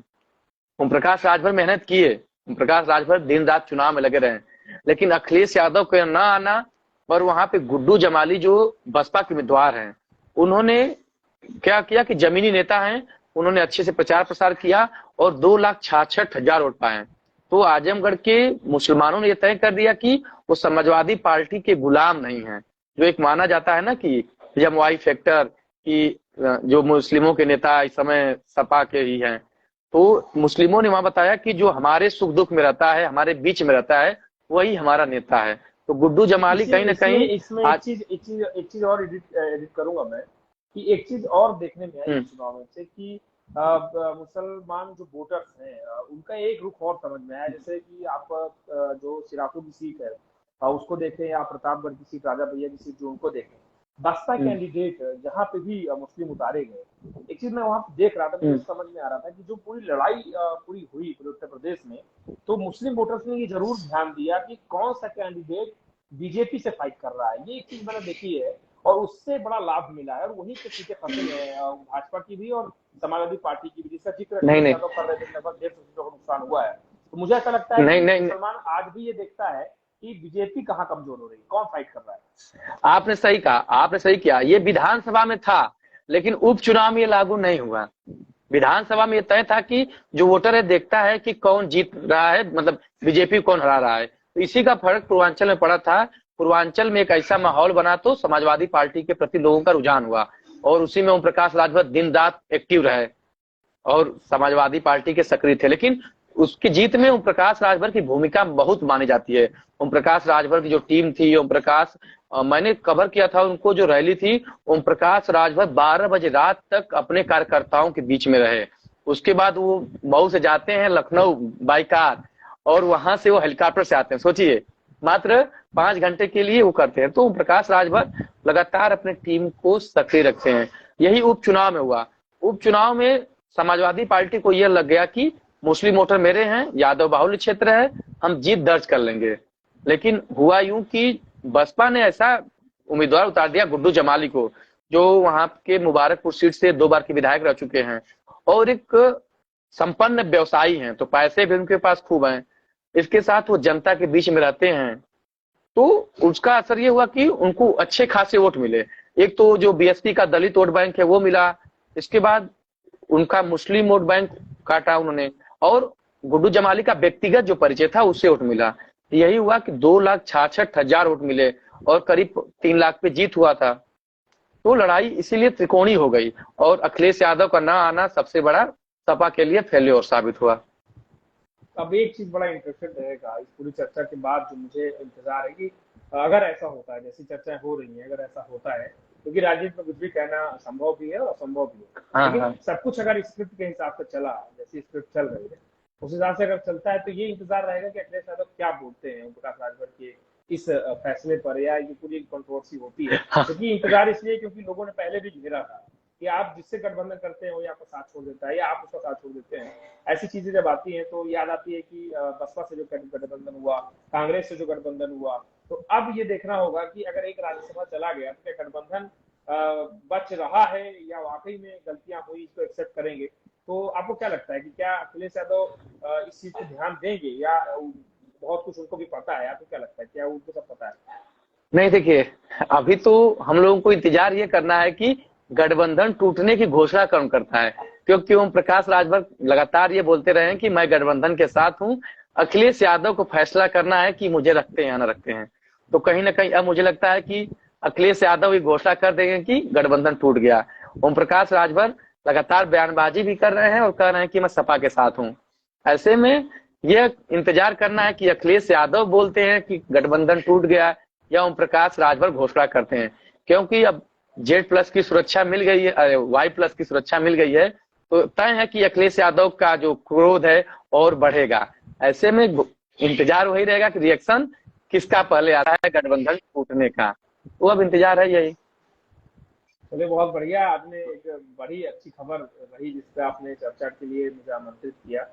[SPEAKER 1] ओम प्रकाश राजभर मेहनत किए, ओम प्रकाश राजभर दिन रात चुनाव में लगे रहे, लेकिन अखिलेश यादव के न आना और वहां पे गुड्डू जमाली जो बसपा के उम्मीदवार हैं, उन्होंने क्या किया कि जमीनी नेता हैं, उन्होंने अच्छे से प्रचार प्रसार किया और 2,66,000 वोट पाए। तो आजमगढ़ के मुसलमानों ने यह तय कर दिया कि वो समाजवादी पार्टी के गुलाम नहीं है, जो एक माना जाता है ना कि जमवाई फैक्टर की, जो मुस्लिमों के नेता इस समय सपा के ही हैं। तो मुस्लिमों ने वहां बताया कि जो हमारे सुख दुख में रहता है, हमारे बीच में रहता है, वही हमारा नेता है। तो गुड्डू जमाली कहीं ना कहीं
[SPEAKER 2] इसमें एक चीज और एडिट करूंगा मैं, कि एक चीज और देखने में आई चुनाव में से कि मुसलमान जो वोटर्स हैं उनका एक रुख और समझ में आया। जैसे कि आप जो सिराथू की सीट है उसको देखें, या प्रतापगढ़ की सीट राजा भैया की सीट जो उनको देखें, बसपा कैंडिडेट जहाँ पे भी मुस्लिम उतारे गए, एक चीज मैं वहां पे देख रहा था, मुझे समझ में आ रहा था कि जो पूरी लड़ाई पूरी हुई पूरे उत्तर प्रदेश में, तो मुस्लिम वोटर्स ने ये जरूर ध्यान दिया कि कौन सा कैंडिडेट बीजेपी से फाइट कर रहा है। ये एक चीज मैंने देखी है, और उससे बड़ा लाभ मिला है, और वही पे सीटें फंसे हैं भाजपा की भी और समाजवादी पार्टी की भी, जिसका जिक्र कर रहे थे, लगभग 150 सीटों का नुकसान हुआ है। तो मुझे ऐसा लगता है कि मुसलमान आज भी ये देखता है कि बीजेपी कहाँ कमजोर हो रही है, कौन फाइट कर रहा है।
[SPEAKER 1] आपने सही कहा, आपने सही किया। ये विधानसभा में था, लेकिन उपचुनाव में ये लागू नहीं हुआ। विधानसभा में ये तय था कि जो वोटर है देखता है कि कौन जीत रहा है, मतलब बीजेपी कौन हरा रहा है। तो इसी का फर्क पूर्वांचल में पड़ा था। पूर्वांचल में एक ऐसा माहौल बना तो समाजवादी पार्टी के प्रति लोगों का रुझान हुआ, और उसी में ओम प्रकाश राजभर दिन रात एक्टिव रहे और समाजवादी पार्टी के सक्रिय थे। लेकिन उसकी जीत में ओम प्रकाश राजभर की भूमिका बहुत मानी जाती है। ओम प्रकाश राजभर की जो टीम थी, ओम प्रकाश, मैंने कवर किया था उनको, जो रैली थी, ओम प्रकाश राजभर 12 बजे रात तक अपने कार्यकर्ताओं के बीच में रहे। उसके बाद वो मऊ से जाते हैं लखनऊ बाई कार, और वहां से वो हेलीकॉप्टर से आते हैं। सोचिए, मात्र 5 घंटे के लिए वो करते हैं। तो ओम प्रकाश राजभर लगातार अपने टीम को सक्रिय रखते हैं। यही उपचुनाव में हुआ। उपचुनाव में समाजवादी पार्टी को यह लग गया कि मुस्लिम वोटर मेरे हैं, यादव बाहुल्य क्षेत्र है, हम जीत दर्ज कर लेंगे। लेकिन हुआ यूं कि बसपा ने ऐसा उम्मीदवार उतार दिया गुड्डू जमाली को, जो वहां के मुबारकपुर सीट से 2 बार के विधायक रह चुके हैं और एक संपन्न व्यवसायी हैं, तो पैसे भी उनके पास खूब हैं। इसके साथ वो जनता के बीच में रहते हैं, तो उसका असर ये हुआ कि उनको अच्छे खासे वोट मिले। एक तो जो बीएसपी का दलित वोट बैंक है वो मिला, इसके बाद उनका मुस्लिम वोट बैंक काटा उन्होंने, और गुड्डू जमाली का व्यक्तिगत जो परिचय था उससे वोट मिला। यही हुआ कि 2,66,000 वोट मिले और करीब 3 लाख पे जीत हुआ था। तो लड़ाई इसीलिए त्रिकोणीय हो गई और अखिलेश यादव का ना आना सबसे बड़ा सपा के लिए फेल्योर साबित हुआ।
[SPEAKER 2] अब एक चीज बड़ा इंटरेस्टेड रहेगा इस पूरी चर्चा के बाद, जो मुझे इंतजार है कि अगर ऐसा होता है, जैसी चर्चाएं हो रही हैं, अगर ऐसा होता है, क्योंकि राजनीति में कुछ भी कहना संभव भी है और असंभव भी है,
[SPEAKER 1] हाँ
[SPEAKER 2] लेकिन
[SPEAKER 1] हाँ।
[SPEAKER 2] सब कुछ अगर स्क्रिप्ट के हिसाब से चला, जैसी स्क्रिप्ट चल रही है उस हिसाब से अगर चलता है, तो ये इंतजार रहेगा कि अखिलेश यादव क्या बोलते हैं ओम प्रकाश राजभर के इस फैसले पर, या ये पूरी कंट्रोवर्सी होती है। क्योंकि इंतजार इसलिए क्योंकि लोगों ने पहले भी घेरा था कि आप जिससे गठबंधन करते हैं वो आपका साथ छोड़ देता है या आप उसका साथ छोड़ देते हैं। ऐसी चीजें जब आती हैं तो याद आती है कि बसपा से जो गठबंधन हुआ, कांग्रेस से जो गठबंधन हुआ, तो अब ये देखना होगा कि अगर एक राज्यसभा चला गया तो क्या गठबंधन बच रहा है या वाकई में गलतियां हुई, इसको एक्सेप्ट करेंगे। तो आपको क्या लगता है कि क्या अखिलेश यादव इस चीज पे ध्यान देंगे, या बहुत कुछ उनको भी पता है? आपको क्या लगता है, क्या उनको सब पता है?
[SPEAKER 1] नहीं देखिए, अभी तो हम लोगों को इंतजार ये करना है कि गठबंधन टूटने की घोषणा कौन करता है, क्योंकि ओम प्रकाश राजभर लगातार ये बोलते रहे हैं कि मैं गठबंधन के साथ हूं। अखिलेश यादव को फैसला करना है कि मुझे रखते हैं या न रखते हैं। तो कहीं ना कहीं अब मुझे लगता है कि अखिलेश यादव ये घोषणा कर देंगे कि गठबंधन टूट गया। ओम प्रकाश राजभर लगातार बयानबाजी भी कर रहे हैं और कह रहे हैं कि मैं सपा के साथ हूँ। ऐसे में यह इंतजार करना है कि अखिलेश यादव बोलते हैं कि गठबंधन टूट गया या ओम प्रकाश राजभर घोषणा करते हैं। क्योंकि अब Z+ की सुरक्षा मिल गई है, Y+ की सुरक्षा मिल गई है, तो तय है कि अखिलेश यादव का जो क्रोध है और बढ़ेगा। ऐसे में इंतजार वही रहेगा कि रिएक्शन किसका पहले आता है गठबंधन टूटने का, वो अब इंतजार है यही।
[SPEAKER 2] चलिए, बहुत बढ़िया, आपने एक बड़ी अच्छी खबर रही जिस पे आपने चर्चा के लिए मुझे आमंत्रित किया।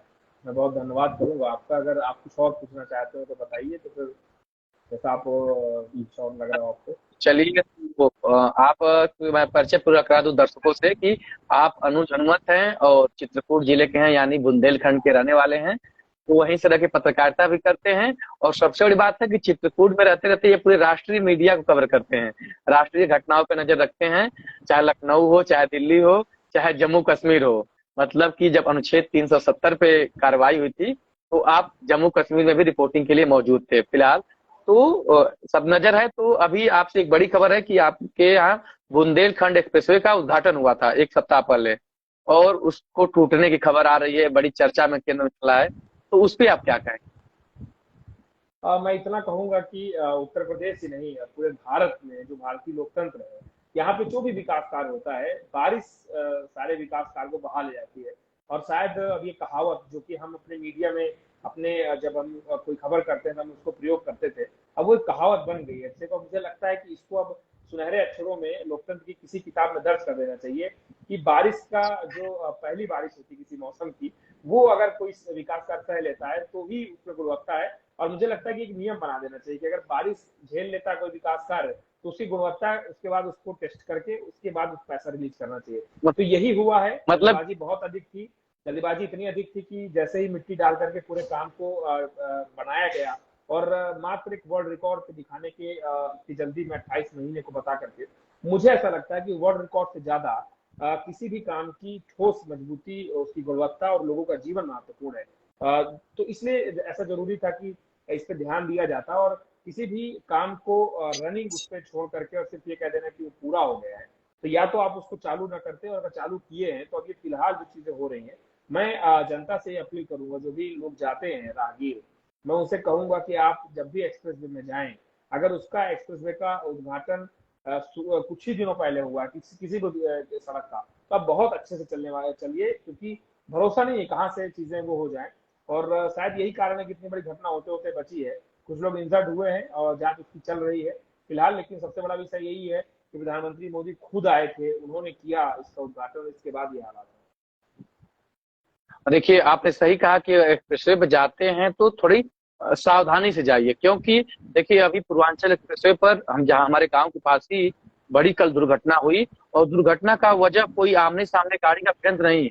[SPEAKER 2] मैं बहुत धन्यवाद करूंगा आपका। अगर आप कुछ और पूछना चाहते हो तो बताइए, तो फिर जैसा आप कुछ और लग रहा हो आपको।
[SPEAKER 1] चलिए, मैं परिचय पूरा करा दूं दर्शकों से कि आप अनुज हनुमत हैं और चित्रकूट जिले के हैं, यानी बुंदेलखंड के रहने वाले हैं। तो वहीं से रह के पत्रकारिता भी करते हैं, और सबसे बड़ी बात है कि चित्रकूट में रहते रहते ये पूरे राष्ट्रीय मीडिया को कवर करते हैं, राष्ट्रीय घटनाओं पर नजर रखते हैं, चाहे लखनऊ हो, चाहे दिल्ली हो, चाहे जम्मू कश्मीर हो। मतलब कि जब अनुच्छेद 370 पे कार्रवाई हुई थी, तो आप जम्मू कश्मीर में भी रिपोर्टिंग के लिए मौजूद थे फिलहाल। तो सब नजर है। तो अभी आपसे एक बड़ी खबर है कि आपके यहाँ बुंदेलखंड एक्सप्रेसवे का उद्घाटन हुआ था 1 सप्ताह पहले, और उसको टूटने की खबर आ रही है, बड़ी चर्चा में केंद्र में चला है। तो उस पर आप क्या कहें?
[SPEAKER 2] मैं इतना कहूंगा कि उत्तर प्रदेश ही नहीं, पूरे भारत में जो भारतीय लोकतंत्र है, यहाँ पे जो भी विकास कार्य होता है, बारिश सारे विकास कार्य को बहा ले जाती है। और शायद अब ये कहावत जो कि हम अपने मीडिया में अपने जब हम कोई खबर करते हैं तो हम उसको प्रयोग करते थे, अब वो एक कहावत बन गई है। देखो, मुझे लगता है कि इसको अब सुनहरे अक्षरों में लोकतंत्र की किसी किताब में दर्ज कर देना चाहिए कि बारिश का जो पहली बारिश होती है किसी मौसम की, वो अगर कोई विकास कार्य सह लेता है तो ही उसमें गुणवत्ता है। और मुझे लगता है कि एक नियम बना देना चाहिए कि अगर बारिश झेल लेता है कोई विकास कार्य, तो उसकी गुणवत्ता उसके बाद उसको टेस्ट करके उसके बाद उस पैसा रिलीज करना चाहिए। तो यही हुआ है।
[SPEAKER 1] मतलब
[SPEAKER 2] जल्दबाजी बहुत अधिक थी, जल्दबाजी इतनी अधिक थी कि जैसे ही मिट्टी डाल करके पूरे काम को बनाया गया, और मात्र एक वर्ल्ड रिकॉर्ड पे दिखाने के की जल्दी में 28 महीने को बता करके, मुझे ऐसा लगता है कि वर्ल्ड रिकॉर्ड से ज्यादा किसी भी काम की ठोस मजबूती, उसकी गुणवत्ता और लोगों का जीवन महत्वपूर्ण है। तो इसलिए ऐसा जरूरी था कि इस पे ध्यान दिया जाता, और किसी भी काम को रनिंग उस पर छोड़ करके और सिर्फ ये कह देना कि वो पूरा हो गया है, तो या तो आप उसको चालू ना करते, और अगर चालू किए हैं तो अभी फिलहाल जो चीजें हो रही हैं, मैं जनता से अपील करूंगा, जो भी लोग जाते हैं राहगीर, मैं उनसे कहूंगा कि आप जब भी एक्सप्रेसवे में जाएं, अगर उसका एक्सप्रेसवे का उद्घाटन कुछ ही दिनों पहले हुआ किसी भी सड़क का, तो आप बहुत अच्छे से चलने वाले चलिए, क्योंकि भरोसा नहीं है कहाँ से चीजें वो हो जाए। और शायद यही कारण है कि इतनी बड़ी घटना होते होते बची है। कुछ लोग इंजर्ड हुए हैं और जांच उसकी चल रही है फिलहाल, लेकिन सबसे बड़ा विषय यही है कि प्रधानमंत्री मोदी खुद आए थे, उन्होंने किया इसका उद्घाटन, इसके बाद ये हालात है।
[SPEAKER 1] देखिए आपने सही कहा कि एक्सप्रेसवे पे जाते हैं तो थोड़ी सावधानी से जाइए, क्योंकि देखिए अभी पूर्वांचल एक्सप्रेसवे पर हम जहाँ हमारे गांव के पास ही बड़ी कल दुर्घटना हुई। और दुर्घटना का वजह कोई आमने सामने गाड़ी का भिड़ंत नहीं,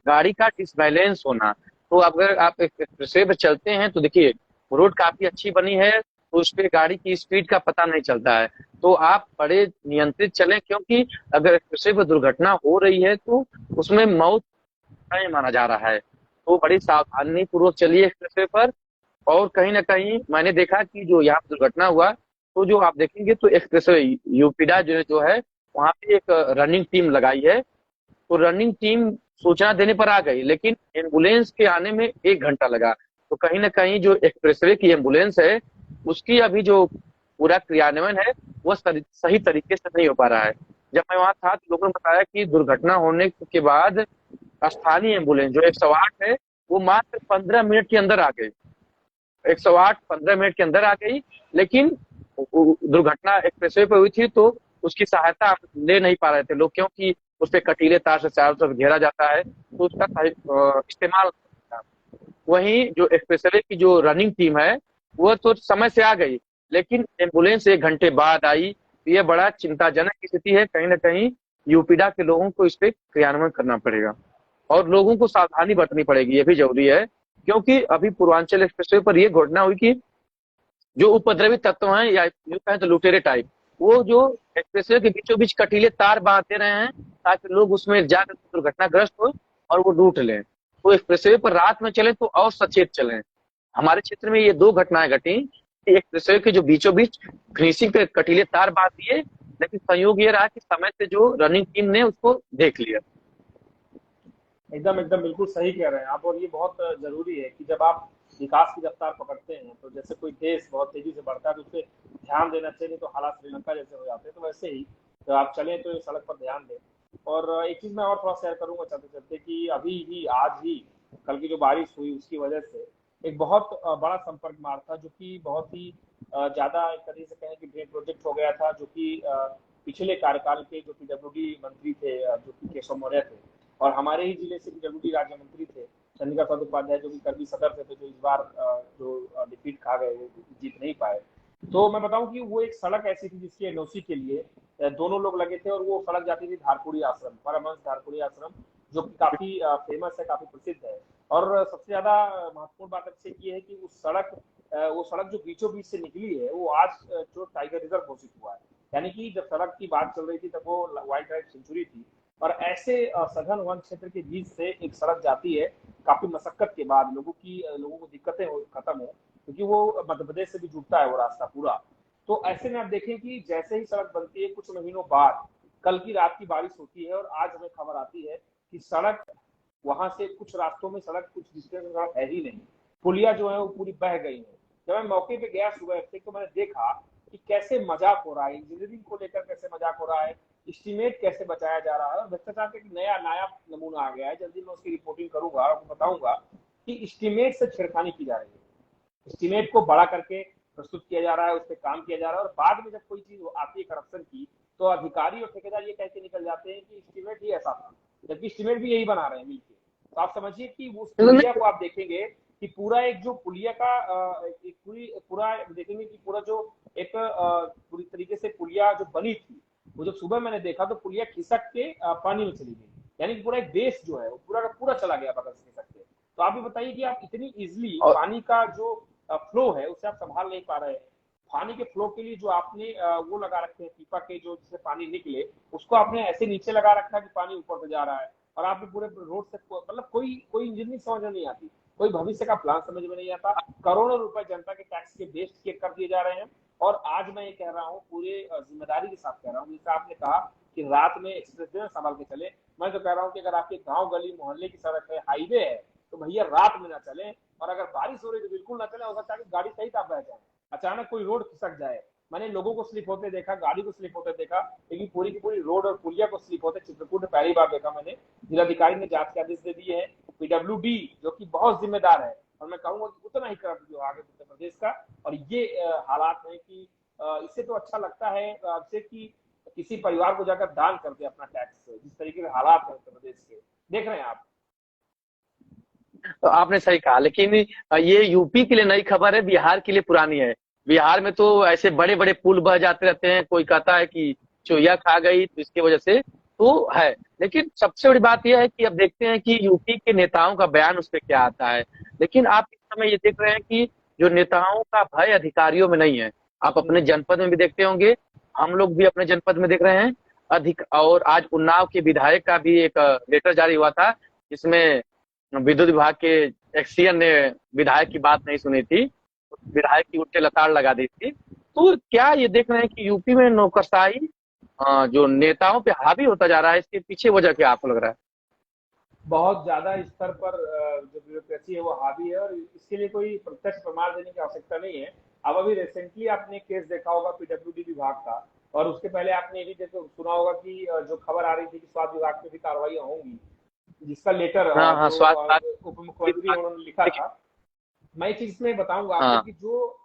[SPEAKER 1] गाड़ी का डिसबैलेंस होना। तो अगर आप एक्सप्रेसवे पे चलते हैं तो देखिए रोड काफी अच्छी बनी है, तो उस पे गाड़ी की स्पीड का पता नहीं चलता है। तो आप बड़े नियंत्रित चलें, क्योंकि अगर एक्सप्रेसवे पर दुर्घटना हो रही है तो उसमें मौत नहीं माना जा रहा है। तो बड़ी सावधानी पूर्वक चलिए एक्सप्रेसवे पर। और कहीं ना कहीं मैंने देखा कि जो यहाँ दुर्घटना हुआ, तो जो आप देखेंगे तो एक्सप्रेसवे यूपीडा जो है वहाँ पे एक रनिंग टीम लगाई है। तो रनिंग टीम सूचना देने पर आ गई, लेकिन एम्बुलेंस के आने में 1 घंटा लगा। तो कहीं ना कहीं जो एक्सप्रेसवे की एम्बुलेंस है उसकी अभी जो पूरा क्रियान्वयन है वो सही तरीके से नहीं हो पा रहा है। जब मैं वहां था तो लोगों ने बताया कि दुर्घटना होने के बाद स्थानीय एम्बुलेंस जो 108 है वो मात्र 15 मिनट के अंदर आ गई। 108 15 मिनट के अंदर आ गई, लेकिन दुर्घटना एक्सप्रेसवे पे हुई थी तो उसकी सहायता ले नहीं पा रहे थे लोग, क्योंकि उस पे कटीले तार से चारों तरफ घेरा जाता है, तो उसका इस्तेमाल नहीं था। वहीं जो एक्सप्रेसवे की जो रनिंग टीम है वो तो समय से आ गई, लेकिन एम्बुलेंस 1 घंटे बाद आई। तो ये बड़ा चिंताजनक स्थिति है। कहीं ना कहीं यूपीडा के लोगों को इस पे क्रियान्वयन करना पड़ेगा और लोगों को सावधानी बरतनी पड़ेगी, ये भी जरूरी है। क्योंकि अभी पूर्वांचल एक्सप्रेसवे पर यह घटना हुई कि जो उपद्रवी तत्व हैं या यूं कहें तो लुटेरे टाइप, वो जो एक्सप्रेसवे के बीचों बीच कटीले तार बांध दे रहे हैं ताकि लोग उसमें जाकर दुर्घटनाग्रस्त हो और वो लूट लें। तो एक्सप्रेसवे पर रात में चले तो और सचेत चलें। हमारे क्षेत्र में ये 2 घटनाएं घटी कि एक्सप्रेसवे के जो बीचों बीच फिनिशिंग पे कटीले तार बांध दिए, लेकिन संयोग ये रहा कि समय से जो रनिंग टीम ने उसको देख लिया।
[SPEAKER 2] एकदम एकदम बिल्कुल सही कह रहे हैं आप। और ये बहुत जरूरी है कि जब आप विकास की रफ्तार पकड़ते हैं तो जैसे कोई देश बहुत तेजी से बढ़ता है तो उस पर ध्यान देना चाहिए, तो हालात श्रीलंका जैसे हो जाते हैं। तो वैसे ही जब आप चलें तो सड़क पर ध्यान दें। और एक चीज मैं और थोड़ा शेयर करूंगा चलते चलते कि अभी ही आज ही कल की जो बारिश हुई उसकी वजह से एक बहुत बड़ा संपर्क मार्ग था जो कि बहुत ही ज्यादा एक तरीके से कहें कि ग्रेट प्रोजेक्ट हो गया था, जो कि पिछले कार्यकाल के जो पीडब्ल्यूडी मंत्री थे जो कि केशव मौर्य थे, और हमारे ही जिले से पीडब्ल्यूडी राज्य मंत्री थे चंद्रिका चट्टोपाध्याय जो कि करगी सदर से थे, जो इस बार जो डिफीट खा गए, वो जीत नहीं पाए। तो मैं बताऊं कि वो एक सड़क ऐसी थी जिसकी एनओसी के लिए दोनों लोग लगे थे, और वो सड़क जाती थी धारपुरी आश्रम, परमहंस धारपुरी आश्रम, जो कि काफी फेमस है, काफी प्रसिद्ध है। और सबसे ज्यादा महत्वपूर्ण बात अच्छी ये है कि वो सड़क जो बीचों बीच से निकली है वो आज जो टाइगर रिजर्व घोषित हुआ है। यानी कि जब सड़क की बात चल रही थी तब वो वाइल्ड लाइफ सेंचुरी थी, और ऐसे सघन वन क्षेत्र के बीच से एक सड़क जाती है काफी मशक्कत के बाद, लोगों को दिक्कतें खत्म हो, क्योंकि वो मध्य प्रदेश से भी जुड़ता है वो रास्ता पूरा। तो ऐसे में आप देखें कि जैसे ही सड़क बनती है कुछ महीनों बाद कल की रात की बारिश होती है, और आज हमें खबर आती है कि सड़क वहां से कुछ रास्तों में सड़क कुछ डिस्टेंस में सड़क है ही नहीं, पुलिया जो है वो पूरी बह गई है। जब मैं मौके पे गया सुबह तो मैंने देखा कि कैसे मजाक हो रहा है, इंजीनियरिंग को लेकर कैसे मजाक हो रहा है, एस्टीमेट कैसे बचाया जा रहा है, और भ्रष्टाचार का एक नया नया नमूना आ गया है। जल्दी मैं उसकी रिपोर्टिंग करूंगा और बताऊंगा कि एस्टीमेट से छेड़खानी की जा रही है, एस्टीमेट को बड़ा करके प्रस्तुत किया जा रहा है, उस पर काम किया जा रहा है, और बाद में जब कोई चीज आती है करप्शन की तो अधिकारी और ठेकेदार ये कह के निकल जाते हैं कि एस्टीमेट ही ऐसा था, जबकि एस्टीमेट भी यही बना रहे हैं मिलकर। तो आप समझिए कि उस पुलिया को आप देखेंगे कि पूरा एक जो पुलिया का एक पूरा देखेंगे कि पूरा जो एक पूरी तरीके से पुलिया जो बनी थी, वो जब सुबह मैंने देखा तो पुलिया खिसक के पानी में चली गई, यानी कि पूरा एक बेस जो है वो पूरा का पूरा चला गया बगल से खिसक के। तो आप भी बताइए कि आप इतनी इजिली
[SPEAKER 1] और
[SPEAKER 2] पानी का जो फ्लो है उसे आप संभाल नहीं पा रहे हैं। पानी के फ्लो के लिए जो आपने वो लगा रखे हैं पीपा के जो जिससे पानी निकले, उसको आपने ऐसे नीचे लगा रखा है कि पानी ऊपर से जा रहा है, और आपने पूरे रोड से मतलब कोई इंजीनियरिंग समझ में नहीं आती, कोई भविष्य का प्लान समझ में नहीं आता। करोड़ों रुपए जनता के टैक्स के वेस्ट किए कर दिए जा रहे हैं। और आज मैं ये कह रहा हूँ पूरे जिम्मेदारी के साथ कह रहा हूँ, जैसे आपने कहा कि रात में एक्सप्रेस वे संभाल के चले, मैं तो कह रहा हूँ कि अगर आपके गांव गली मोहल्ले की सड़क है, हाईवे है, तो भैया रात में ना चले, और अगर बारिश हो रही तो बिल्कुल ना चले। हो सकता है कि गाड़ी सही आप बह जाए, अचानक कोई रोड खिसक जाए। मैंने लोगों को स्लिप होते देखा, गाड़ी को स्लिप होते देखा, लेकिन पूरी की पूरी रोड और पुलिया को स्लिप होते चित्रकूट में पहली बार देखा मैंने। जिलाधिकारी ने जांच के आदेश दे दिए हैं। पीडब्ल्यूडी जो कि बहुत जिम्मेदार है, और मैं कहूंगा कि उतना ही करप्ट विभाग है उत्तर प्रदेश का। और ये हालात है कि इससे तो अच्छा लगता है आपसे कि किसी परिवार को जाकर दान करते अपना टैक्स, जिस तरीके के हालात है उत्तर प्रदेश के, देख रहे हैं आप।
[SPEAKER 1] तो आपने सही कहा, लेकिन ये यूपी के लिए नई खबर है, बिहार के लिए पुरानी है। बिहार में तो ऐसे बड़े बड़े पुल बह जाते रहते हैं, कोई कहता है कि चुहिया खा गई तो इसकी वजह से तो है। लेकिन सबसे बड़ी बात यह है कि अब देखते हैं कि यूपी के नेताओं का बयान उस पर क्या आता है। लेकिन आप इस समय ये देख रहे हैं कि जो नेताओं का भय अधिकारियों में नहीं है। आप अपने जनपद में भी देखते होंगे, हम लोग भी अपने जनपद में देख रहे हैं। अधिक और आज उन्नाव के विधायक का भी एक लेटर जारी हुआ था, जिसमें विद्युत विभाग के एक्सियन ने विधायक की बात नहीं सुनी थी, विधायक की उल्टे लताड़ लगा दी थी। तो क्या ये देख रहे हैं कि यूपी में नौकरशाही जो नेताओं पे हावी होता जा रहा है, इसके पीछे वजह क्या आपको लग रहा है?
[SPEAKER 2] बहुत ज्यादा स्तर पर जो ब्यूरोक्रेसी है वो हावी है, और इसके लिए कोई प्रत्यक्ष प्रमाण देने की आवश्यकता नहीं है। अब अभी रिसेंटली आपने केस देखा होगा पीडब्ल्यूडी विभाग का, और उसके पहले आपने ये भी देखो सुना होगा कि जो खबर आ रही थी कि स्वास्थ्य विभाग में भी कार्रवाई होंगी, जिसका लेटर
[SPEAKER 1] हाँ हाँ,
[SPEAKER 2] जो
[SPEAKER 1] स्वास्थ्य
[SPEAKER 2] उप मुख्यमंत्री उन्होंने लिखा
[SPEAKER 1] देखिए,
[SPEAKER 2] था। मैं एक चीज इसमें बताऊंगा आपको
[SPEAKER 1] हाँ
[SPEAKER 2] कि जो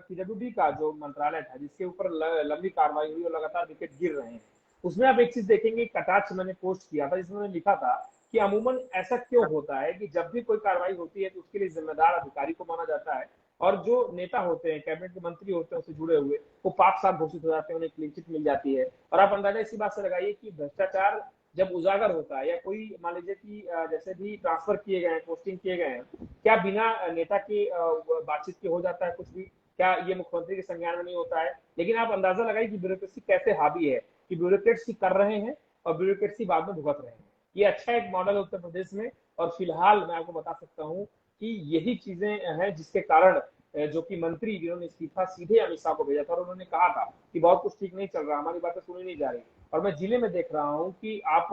[SPEAKER 2] पीडब्ल्यूडी का जो मंत्रालय था जिसके ऊपर लंबी कार्रवाई हुई और लगातार विकेट गिर रहे हैं, उसमें आप एक चीज देखेंगे, कटाक्ष मैंने पोस्ट किया था जिसमें मैंने लिखा था कि अमूमन ऐसा क्यों होता है कि जब भी कोई कार्रवाई होती है तो उसके लिए जिम्मेदार अधिकारी को माना जाता है, और जो नेता होते हैं, कैबिनेट के मंत्री होते हैं उससे जुड़े हुए, वो पाक साफ घोषित हो जाते हैं, उन्हें क्लीन चिट मिल जाती है। और आप अंदाजा इसी बात से लगाइए कि भ्रष्टाचार जब उजागर होता है, या कोई मान लीजिए कि जैसे भी ट्रांसफर किए गए हैं, पोस्टिंग किए गए हैं, क्या बिना नेता के बातचीत के हो जाता है कुछ भी? क्या ये मुख्यमंत्री के संज्ञान में नहीं होता है? लेकिन आप अंदाजा लगाइए कि ब्यूरोक्रेसी कैसे हावी है, कि ब्यूरोक्रेट्स कर रहे हैं और ब्यूरोक्रेट्स बाद में भुगत रहे हैं। ये अच्छा एक मॉडल है उत्तर प्रदेश में, और फिलहाल मैं आपको बता सकता हूँ कि यही चीजें हैं जिसके कारण जो कि मंत्री जिन्होंने इस्तीफा सीधे अमित शाह को भेजा था, और उन्होंने कहा था कि बहुत कुछ ठीक नहीं चल रहा, हमारी बातें सुनी नहीं जा रही। और मैं जिले में देख रहा हूँ कि आप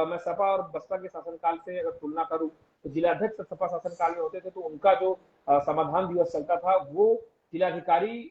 [SPEAKER 2] मैं सपा और बसपा के शासनकाल से अगर तुलना करूं, तो जिलाध्यक्ष सपा शासनकाल में होते थे तो उनका जो समाधान दिवस चलता था, वो जिलाधिकारी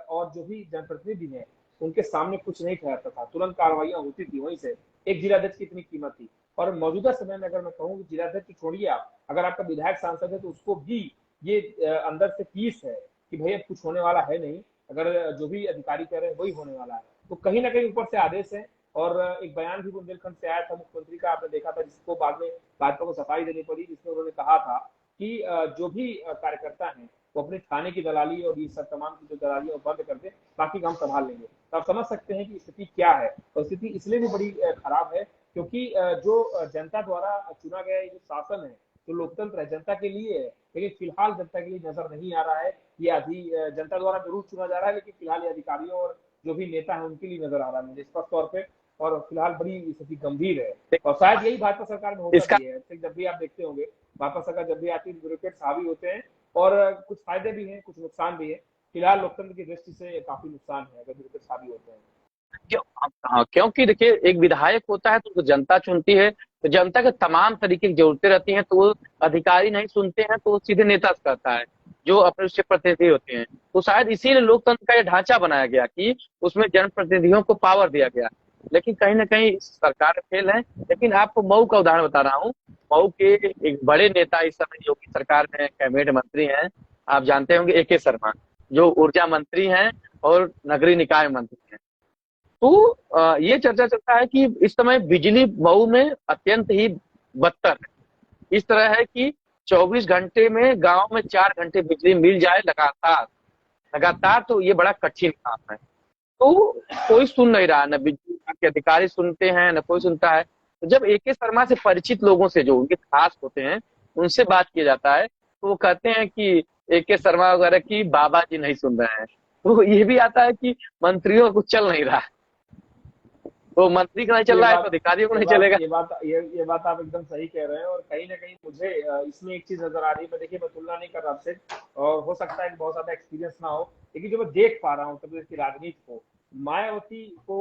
[SPEAKER 2] और जो भी जनप्रतिनिधि हैं उनके सामने कुछ नहीं ठहरता था, तुरंत कार्रवाइयां होती थी वहीं से। एक जिलाध्यक्ष की इतनी कीमत थी। और मौजूदा समय में अगर मैं कहूँ कि जिलाध्यक्ष छोड़िए आप, अगर आपका विधायक सांसद है तो उसको भी ये अंदर से पीस है कि भैया कुछ होने वाला है नहीं, अगर जो भी अधिकारी कह रहे हैं वही होने वाला है। तो कहीं ना कहीं ऊपर से आदेश है। और एक बयान भी बुंदेलखंड से आया था मुख्यमंत्री का, आपने देखा था, जिसको बाद में भाजपा को सफाई देनी पड़ी, जिसमें उन्होंने कहा था कि जो भी कार्यकर्ता हैं वो अपने थाने की दलाली और ये सब तमाम की जो दलाली है बंद कर दे, बाकी काम संभाल लेंगे। तो आप समझ सकते हैं कि स्थिति क्या है। और स्थिति इसलिए भी बड़ी खराब है क्योंकि जो जनता द्वारा चुना गया जो शासन है, जो लोकतंत्र है, जनता के लिए है, लेकिन फिलहाल जनता के लिए नजर नहीं आ रहा है। ये जनता द्वारा जरूर चुना जा रहा है, लेकिन फिलहाल ये अधिकारियों और जो भी नेता है उनके लिए नजर आ रहा है मुझे स्पष्ट तौर पे। और फिलहाल बड़ी स्थिति गंभीर है, और शायद यही भाजपा सरकार में होता
[SPEAKER 1] इसका
[SPEAKER 2] भी है। जब भी आप देखते होंगे भाजपा सरकार जब भी आती है, ब्यूरोक्रेट्स हावी होते हैं, और कुछ फायदे भी हैं कुछ नुकसान भी है। फिलहाल लोकतंत्र की दृष्टि से काफी नुकसान है अगर ब्यूरोक्रेट्स हावी होते हैं।
[SPEAKER 1] क्यों? हाँ, क्योंकि देखिए, एक विधायक होता है तो उसको जनता चुनती है, तो जनता के तमाम तरीके की जरूरतें रहती हैं, तो वो अधिकारी नहीं सुनते हैं तो वो सीधे नेता से कहता है, जो अपने उससे प्रतिनिधि होते हैं। तो शायद इसीलिए लोकतंत्र का ये ढांचा बनाया गया कि उसमें जनप्रतिनिधियों को पावर दिया गया। लेकिन कहीं ना कहीं सरकार फेल है। लेकिन आपको मऊ का उदाहरण बता रहा हूँ। मऊ के एक बड़े नेता इस समय योगी सरकार में कैबिनेट मंत्री हैं, आप जानते होंगे, AK शर्मा, जो ऊर्जा मंत्री हैं और नगरीय निकाय मंत्री हैं। तो ये चर्चा चलता है कि इस समय बिजली मऊ में अत्यंत ही बदतर है। इस तरह है कि 24 घंटे में गांव में 4 घंटे बिजली मिल जाए लगातार लगातार, तो ये बड़ा कठिन काम है। तो कोई सुन नहीं रहा, न बिजली विभाग के अधिकारी सुनते हैं, न कोई सुनता है। तो जब AK शर्मा से परिचित लोगों से, जो उनके खास होते हैं, उनसे बात किया जाता है, तो वो कहते हैं कि AK शर्मा वगैरह की बाबा जी नहीं सुन रहे हैं। तो ये भी आता है कि मंत्रियों का कुछ चल नहीं रहा है। तो मंत्री का नहीं चल
[SPEAKER 2] ये
[SPEAKER 1] रहा है तो
[SPEAKER 2] बात
[SPEAKER 1] अधिकारियों को
[SPEAKER 2] ये
[SPEAKER 1] नहीं
[SPEAKER 2] बात
[SPEAKER 1] चलेगा।
[SPEAKER 2] ये बात ये बात आप एकदम सही कह रहे हैं। और कहीं ना कहीं मुझे इसमें एक चीज नजर आ रही है। मैं देखिए, मैं तुलना नहीं कर रहा आपसे, और हो सकता है कि बहुत ज्यादा एक्सपीरियंस ना हो, लेकिन जो मैं देख पा रहा हूँ उत्तर प्रदेश की राजनीति को, मायावती को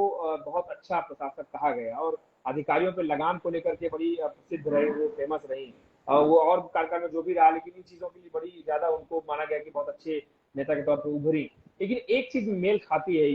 [SPEAKER 2] बहुत अच्छा प्रशासक कहा गया, और अधिकारियों पे लगाम को लेकर के बड़ी प्रसिद्ध रही, वो फेमस रही। वो और कार्यकाल में जो भी रहा, लेकिन इन चीजों के लिए बड़ी ज्यादा उनको माना गया कि बहुत अच्छे नेता के तौर पर उभरी। लेकिन एक चीज मेल खाती है,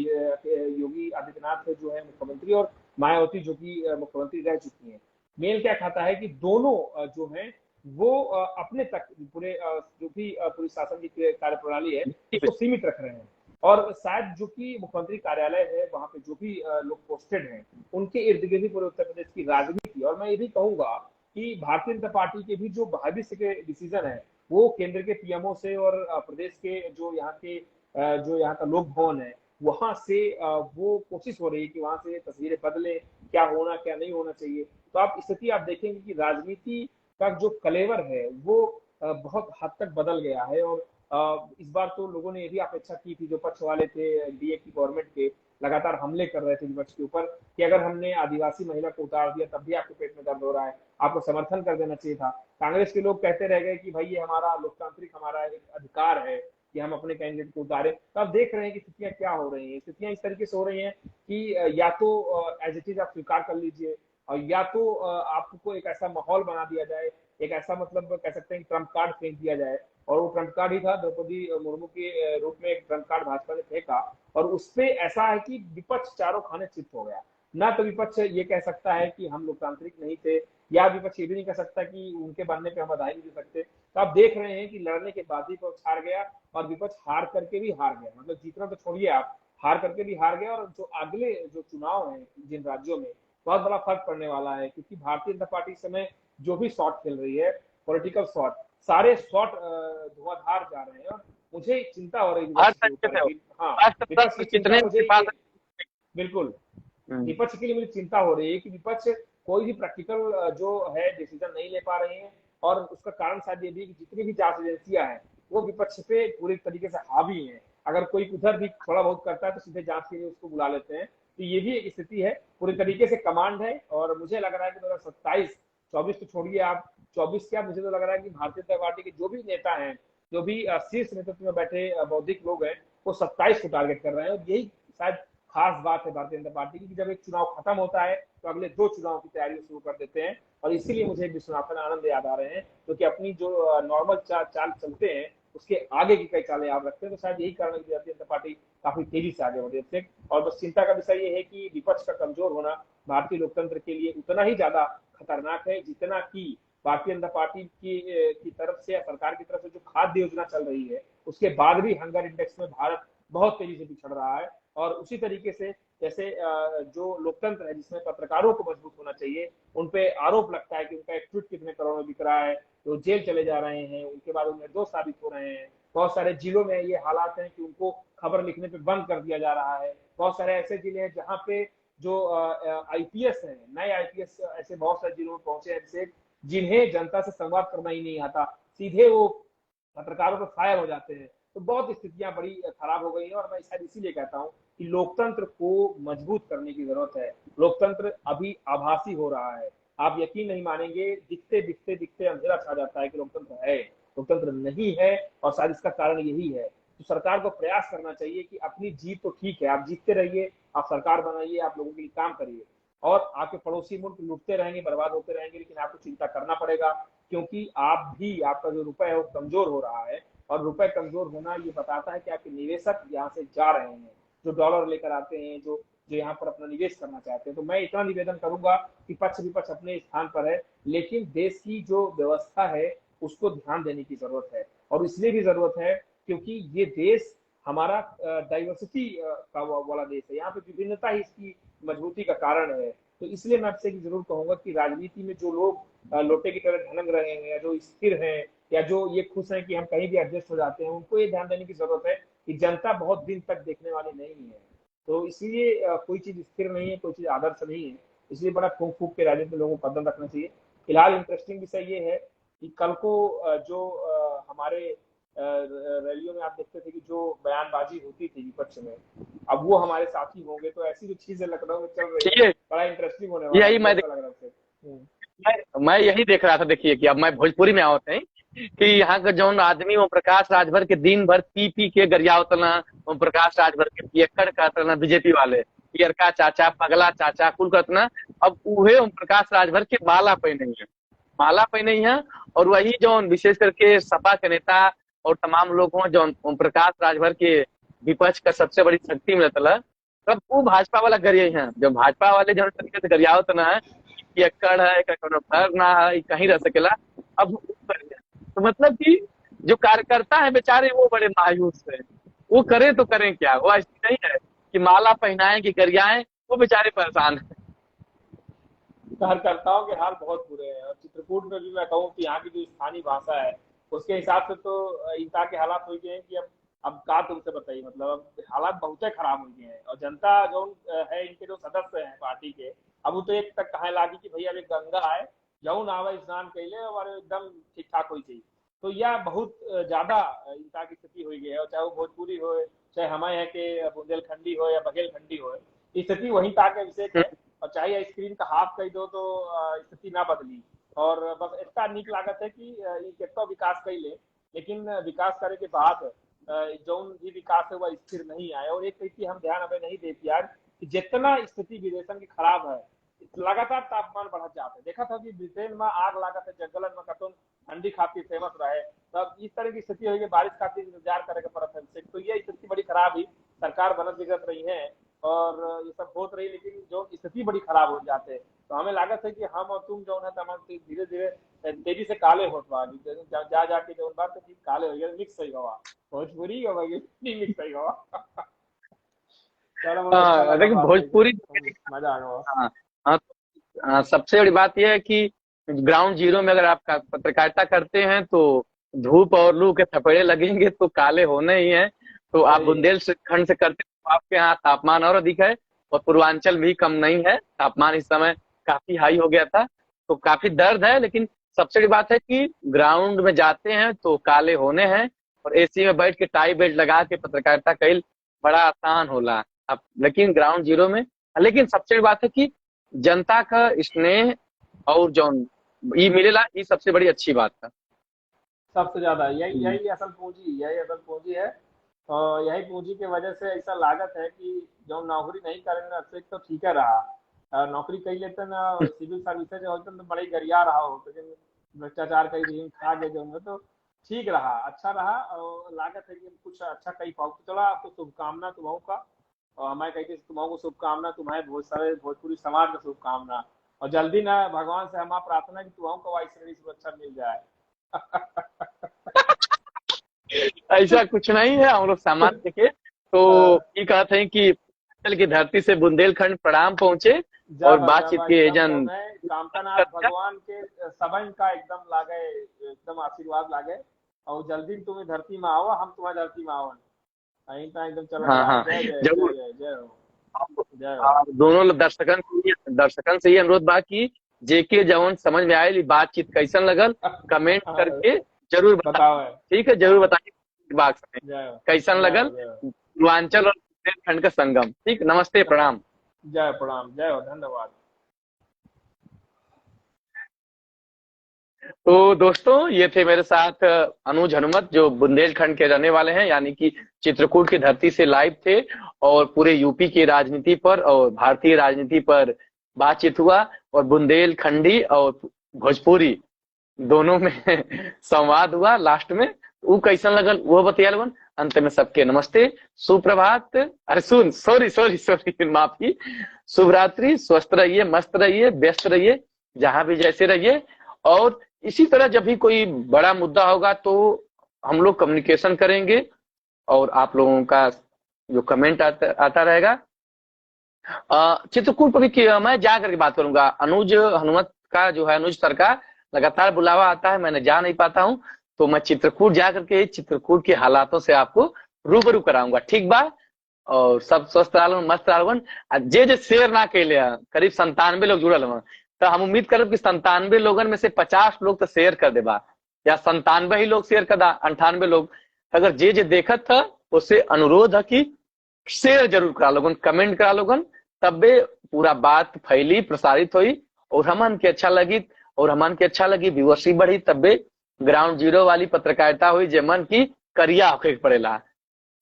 [SPEAKER 2] योगी आदित्यनाथ जो है मुख्यमंत्री, और मायावती जो कि मुख्यमंत्री रह चुकी हैं, मेल क्या खाता है कि दोनों जो हैं वो अपने तक पूरे जो भी पूरी शासन की कार्यप्रणाली है उसको सीमित रख रहे हैं। और शायद जो कि मुख्यमंत्री कार्यालय है वहां पे जो भी लोग पोस्टेड हैं, उनके इर्द गिर्द पूरे उत्तर प्रदेश की राजनीति, और मैं ये भी कहूंगा कि भारतीय जनता पार्टी के भी जो भविष्य के डिसीजन है वो केंद्र के पीएमओ से और प्रदेश के जो यहाँ का लोक भवन है वहां से वो कोशिश हो रही है कि वहां से तस्वीरें बदले, क्या होना क्या नहीं होना चाहिए। तो आप स्थिति आप देखेंगे कि राजनीति का जो कलेवर है वो बहुत हद तक बदल गया है। और इस बार तो लोगों ने ये भी अपेक्षा की थी, जो पक्ष वाले थे एनडीए की गवर्नमेंट के लगातार हमले कर रहे थे विपक्ष के ऊपर, कि अगर हमने आदिवासी महिला को उतार दिया तब भी आपके पेट में दर्द हो रहा है, आपको समर्थन कर देना चाहिए था। कांग्रेस के लोग कहते रह गए कि भाई ये हमारा लोकतांत्रिक हमारा एक अधिकार है कि हम अपने कैंडिडेट को उतारे। तो आप देख रहे हैं कि स्थितियां क्या हो रही हैं। स्थितियां इस तरीके से हो रही हैं कि या तो एज इट इज आप स्वीकार कर लीजिए, और या तो आपको एक ऐसा माहौल बना दिया जाए, एक ऐसा मतलब कह सकते हैं ट्रम्प कार्ड फेंक दिया जाए। और वो ट्रम्प कार्ड ही था, द्रौपदी मुर्मू के रूप में एक ट्रम्प कार्ड भाजपा ने फेंका, और उसपे ऐसा है कि विपक्ष चारों खाने चित हो गया। ना तो विपक्ष ये कह सकता है कि हम लोकतांत्रिक नहीं थे, या विपक्ष ये भी नहीं कह सकता कि उनके बनने पे हम बधाई नहीं दे सकते। तो आप देख रहे हैं कि लड़ने के बाद ही विपक्ष हार गया, और विपक्ष हार करके भी हार गया, मतलब जीतना तो छोड़िए आप, हार करके भी हार गया। और जो अगले जो चुनाव है जिन राज्यों में, बहुत बड़ा फर्क पड़ने वाला है, क्योंकि भारतीय जनता पार्टी इस समय जो भी शॉट खेल रही है, पॉलिटिकल शॉट, सारे शॉट धुआंधार जा रहे हैं। और मुझे चिंता हो रही है
[SPEAKER 1] हर
[SPEAKER 2] विपक्ष के
[SPEAKER 1] तरीके
[SPEAKER 2] ऊपर
[SPEAKER 1] से
[SPEAKER 2] कि हाँ,
[SPEAKER 1] आज तक
[SPEAKER 2] विपक्ष की चिंता
[SPEAKER 1] कितने
[SPEAKER 2] मुझे
[SPEAKER 1] विवाद।
[SPEAKER 2] ये बिल्कुल विपक्ष के लिए मुझे चिंता हो रही है कि विपक्ष कोई भी प्रैक्टिकल जो है डिसीजन नहीं ले पा रहे हैं। और उसका कारण शायद ये भी कि जितनी भी जांच एजेंसियां हैं वो विपक्ष पे पूरी तरीके से हावी हैं। अगर कोई उधर भी थोड़ा बहुत करता है तो सीधे जांच के लिए उसको बुला लेते हैं। तो ये भी एक स्थिति है, पूरी तरीके से कमांड है। और मुझे लग रहा है कि 2027, 24 तो छोड़िए आप, 24 क्या, मुझे तो लग रहा है कि भारतीय जनता पार्टी के जो भी नेता हैं, जो भी शीर्ष नेतृत्व में बैठे बौद्धिक लोग हैं, वो 27 को टारगेट कर रहे हैं। और यही शायद खास बात है भारतीय जनता पार्टी की, कि जब एक चुनाव खत्म होता है तो अगले 2 चुनाव की तैयारी शुरू कर देते हैं। और इसीलिए मुझे विश्वनाथन आनंद याद आ रहे हैं, क्योंकि अपनी जो नॉर्मल चाल चलते हैं उसके आगे की कई चालें याद रखते हैं। तो शायद यही कारण है कि भारतीय जनता पार्टी काफी तेजी से आगे बढ़ रही है। और बस चिंता का विषय ये है कि विपक्ष का कमजोर होना भारतीय लोकतंत्र के लिए उतना ही ज्यादा खतरनाक है जितना कि भारतीय जनता पार्टी की तरफ से या सरकार की तरफ से जो खाद्य योजना चल रही है, उसके बाद भी हंगर इंडेक्स में भारत बहुत तेजी से पिछड़ रहा है। और उसी तरीके से जैसे जो लोकतंत्र है जिसमें पत्रकारों को मजबूत होना चाहिए, उन पे आरोप लगता है कि उनका एक ट्वीट कितने करोड़ में बिक रहा है, तो जेल चले जा रहे हैं, उनके बाद वो निर्दोष साबित हो रहे हैं। बहुत सारे जिलों में ये हालात हैं कि उनको खबर लिखने पे बंद कर दिया जा रहा है। बहुत सारे ऐसे जिले हैं जहाँ पे जो आईपीएस है, नए आईपीएस ऐसे बहुत सारे जिलों में पहुंचे हैं जिसे जिन्हें जनता से संवाद करना ही नहीं आता, सीधे वो पत्रकारों पर फायर हो जाते हैं। तो बहुत स्थितियां बड़ी खराब हो गई हैं। और मैं शायद इसीलिए कहता हूँ कि लोकतंत्र को मजबूत करने की जरूरत है। लोकतंत्र अभी आभासी हो रहा है, आप यकीन नहीं मानेंगे, दिखते दिखते दिखते अंधेरा छा जाता है कि लोकतंत्र है, लोकतंत्र नहीं है। और शायद इसका कारण यही है। तो सरकार को प्रयास करना चाहिए कि अपनी जीत तो ठीक है, आप जीतते रहिए, आप सरकार बनाइए, आप लोगों के लिए काम करिए, और आपके पड़ोसी मुल्क लूटते रहेंगे, बर्बाद होते रहेंगे, लेकिन आपको चिंता करना पड़ेगा, क्योंकि आप भी, आपका जो रुपए है वो कमजोर हो रहा है। और रुपए कमजोर होना ये बताता है कि आपके निवेशक यहाँ से जा रहे हैं, जो डॉलर लेकर आते हैं, जो जो यहाँ पर अपना निवेश करना चाहते हैं। तो मैं इतना निवेदन करूंगा कि पक्ष विपक्ष अपने स्थान पर है, लेकिन देश की जो व्यवस्था है उसको ध्यान देने की जरूरत है। और इसलिए भी जरूरत है क्योंकि ये देश हमारा डाइवर्सिटी का वाला देश है, यहाँ पे विभिन्नता ही इसकी मजबूती का कारण है। तो इसलिए मैं आपसे जरूर कहूंगा कि राजनीति में जो लोग लोटे की तरह ढलक रहे हैं, या जो स्थिर हैं, या जो ये खुश हैं कि हम कहीं भी एडजस्ट हो जाते हैं, उनको ये ध्यान देने की जरूरत है कि जनता बहुत दिन तक देखने वाली नहीं है। तो इसलिए कोई चीज स्थिर नहीं है, कोई चीज आदर्श नहीं है। इसलिए बड़ा फूंक फूंक के राजनीति में लोगों को कदम रखना चाहिए। फिलहाल इंटरेस्टिंग विषय ये है कि कल को जो हमारे रैलियों में आप देखते थे कि जो बयानबाजी होती थी विपक्ष में, अब वो हमारे साथी होंगे। तो ऐसी जो चीजें लखनऊ में चल रही है,
[SPEAKER 1] ये
[SPEAKER 2] बड़ा इंटरेस्टिंग होने वाला है।
[SPEAKER 1] यही
[SPEAKER 2] आपको कैसा लग रहा है?
[SPEAKER 1] मैं यही देख रहा था। देखिए कि अब मैं भोजपुरी में आवत है कि यहाँ का जौन आदमी ओम प्रकाश राजभर के दिन भर पी पी के गरियावत ना, ओम प्रकाश राजभर के पियक्कड़ कहत ना बीजेपी वाले, पियरका चाचा, पगला चाचा, कुल कहत ना। अब उहे ओम प्रकाश राजभर के माला पहने है, माला पहने है। और वही जौन विशेष करके सपा के नेता और तमाम लोग हों जौन ओम प्रकाश राजभर के विपक्ष का सबसे बड़ी शक्ति मिलता, तब वो भाजपा वाला गरिए हैं। जो भाजपा वाले जौन तरीके से गरियावत ना है, पियक्कड़ है, घर ना है, कहीं रह सकेला, अब तो मतलब कि जो कार्यकर्ता है बेचारे वो बड़े मायूस है। वो करें तो करें क्या, वो ऐसी नहीं है कि माला पहनाएं कि गरियाएं, वो बेचारे परेशान है।
[SPEAKER 2] कार्यकर्ताओं के हाल बहुत बुरे हैं। और चित्रकूट में भी मैं कहूँ कि यहाँ की जो स्थानीय भाषा है उसके हिसाब से तो इनका के हालात हो गए हैं कि अब का तुमसे बताइए, मतलब अब हालात बहुत खराब हो गए हैं। और जनता जो है, इनके जो सदस्य हैं पार्टी के, अब वो तो एक तक कहे लागी कि भैया अभी गंगा है, जौन आवे स्नान कैले और एकदम ठीक ठाक हो जाए। तो यह बहुत ज्यादा इनका की स्थिति हो गई है। और चाहे वो भोजपुरी हो, चाहे हमारे यहाँ के बुंदेलखंडी हो या बघेलखंडी हो, स्थिति वहीं तक विशेष है। और चाहे आइसक्रीम का हाफ कह दो तो स्थिति ना बदली। और बस इतना निक लागत है कि कितना विकास कैले, लेकिन विकास करे के बाद जौन भी विकास है वह स्थिर नहीं आए। और एक चीज हम ध्यान हमें नहीं देती यार, कि जितना स्थिति विदेशन की खराब है, लगातार तापमान बढ़त जाता है। देखा था कि ब्रिटेन में आग लागत है, जंगलन में कतुन ठंडी खातिर फेमस रहे, तब इस तरह की स्थिति हुई, बारिश खातिर इंतजार करे के पड़त है। तो ये स्थिति बड़ी खराब ही, सरकार बनत बिगड़त रही है और ये सब होत रही, लेकिन जो स्थिति बड़ी खराब हो जाते हैं। तो हमें लागत है कि हम और तुम जो है तमाम धीरे धीरे तेजी से काले होत बा, जा जाके जो बात है काले हो गए, मिक्स सही गवा भोजपुरी हो गई, नहीं मिक्स सही गवा। चलो मुझे अच्छा लगा
[SPEAKER 1] देखिए
[SPEAKER 2] बात
[SPEAKER 1] भोजपुरी,
[SPEAKER 2] करके, मजा आ गया।
[SPEAKER 1] हाँ हाँ, सबसे बड़ी बात यह है कि ग्राउंड जीरो में अगर आप पत्रकारिता करते हैं तो धूप और लू के थपेड़े लगेंगे तो काले होने ही हैं। तो आप
[SPEAKER 2] सही।
[SPEAKER 1] बुंदेलखंड से करते हैं तो आपके यहाँ तापमान और अधिक है, और पूर्वांचल भी कम नहीं है, तापमान इस समय काफी हाई हो गया था, तो काफी दर्द है। लेकिन सबसे बड़ी बात है कि ग्राउंड में जाते हैं तो काले होने हैं, और एसी में बैठ के टाई बेल्ट लगा के पत्रकारिता कईल बड़ा आसान होला अब, लेकिन ग्राउंड जीरो में। लेकिन सबसे बड़ी बात है कि जनता का स्नेह और जो ये मिलेला, ये सबसे बड़ी अच्छी बात है।
[SPEAKER 2] सबसे ज्यादा यही यही असल पूंजी, यही असल पूंजी है। और यही पूंजी की वजह से ऐसा लागत है कि जो नौकरी नहीं करेंगे अक्सर तो ठीक है रहा, नौकरी कई लेते ना, सिविल सर्विसेज होते तो बड़े गरिया रहा हो, लेकिन भ्रष्टाचार कई दिन खा गए जो है, तो ठीक रहा, अच्छा रहा। और लागत है कि कुछ अच्छा कई पाओ। तो चलो, आपको शुभकामना तुम्हारा का, और हमारे कहीं तुम्हारा को शुभकामना, तुम्हारे बहुत सारे भोजपुरी समाज में शुभकामना। और जल्दी ना भगवान से हमारा प्रार्थना कि तुम्हारा को वाइस सुरक्षा मिल जाए।
[SPEAKER 1] ऐसा कुछ नहीं है, हम लोग सामान्य के तो ये कहते हैं कि हिमाचल की धरती से बुंदेलखंड प्रणाम पहुंचे, और
[SPEAKER 2] जब
[SPEAKER 1] बातचीत
[SPEAKER 2] जब
[SPEAKER 1] के
[SPEAKER 2] एकदम
[SPEAKER 1] एजन
[SPEAKER 2] जो है कामतानाथ भगवान के सबन का एकदम लागे, एकदम आशीर्वाद लागे। और जल्दी तुम्हें धरती में आओ, हम तुम्हारी धरती में आओ, कहीं तो एकदम चलत
[SPEAKER 1] हाँ
[SPEAKER 2] रहा।
[SPEAKER 1] हाँ
[SPEAKER 2] जय जय जय
[SPEAKER 1] जरूर।
[SPEAKER 2] जय जय हो, जय हो।
[SPEAKER 1] और दोनों दर्शकन से ये अनुरोध बा कि जेके जवन समझ में आये बातचीत कैसन लगल, कमेंट करके जरूर
[SPEAKER 2] बताओ
[SPEAKER 1] बताइए।
[SPEAKER 2] है।
[SPEAKER 1] ठीक है, जरूर बताइए बॉक्स में
[SPEAKER 2] जय हो,
[SPEAKER 1] कैसन
[SPEAKER 2] जय हो,
[SPEAKER 1] लगल
[SPEAKER 2] जय हो।
[SPEAKER 1] पूर्वांचल और बुंदेलखंड का संगम। ठीक, नमस्ते, प्रणाम।
[SPEAKER 2] जय प्रणाम, जय हो, धन्यवाद।
[SPEAKER 1] तो दोस्तों, ये थे मेरे साथ अनुज हनुमत, जो बुंदेलखंड के रहने वाले हैं, यानी कि चित्रकूट की धरती से लाइव थे, और पूरे यूपी की राजनीति पर और भारतीय राजनीति पर बातचीत हुआ, और बुंदेलखंडी और भोजपुरी दोनों में संवाद हुआ लास्ट में। वो कैसन लगल वो बतिया लोगन। अंत में सबके नमस्ते, सुप्रभात, अरे सुन, सॉरी सॉरी सॉरी, माफी, शुभ रात्रि, स्वस्थ रहिए, मस्त रहिए, व्यस्त रहिए, जहां भी जैसे रहिए। और इसी तरह जब भी कोई बड़ा मुद्दा होगा तो हम लोग कम्युनिकेशन करेंगे, और आप लोगों का जो कमेंट आता रहेगा। चित्रकूट पर भी मैं जा करके बात करूंगा। अनुज हनुमत का जो है, अनुज सर का लगातार बुलावा आता है, मैंने जा नहीं पाता हूँ, तो मैं चित्रकूट जा करके चित्रकूट के हालातों से आपको रूबरू कराऊंगा। ठीक बा, और सब स्वस्थ रहलन, मस्त रहलन। जे जे शेयर ना कैले, करीब 97 लोग जुड़ल हुआ, तो हम उम्मीद करब कि 97 लोगन में से 50 लोग तो शेयर कर देबा, या 97 ही लोग शेयर कर दा, 98 लोग। अगर जे जे देखत था, उससे अनुरोध है कि शेयर जरूर करा लोगन, कमेंट करा लोगन, तबे पूरा बात फैली, प्रसारित हुई, और हमन के अच्छा लगी, और हमन के अच्छा लगी, व्यूअरशिप बढ़ी, तबे ग्राउंड जीरो वाली पत्रकारिता हुई, जेमन की करिया होके पड़ेला।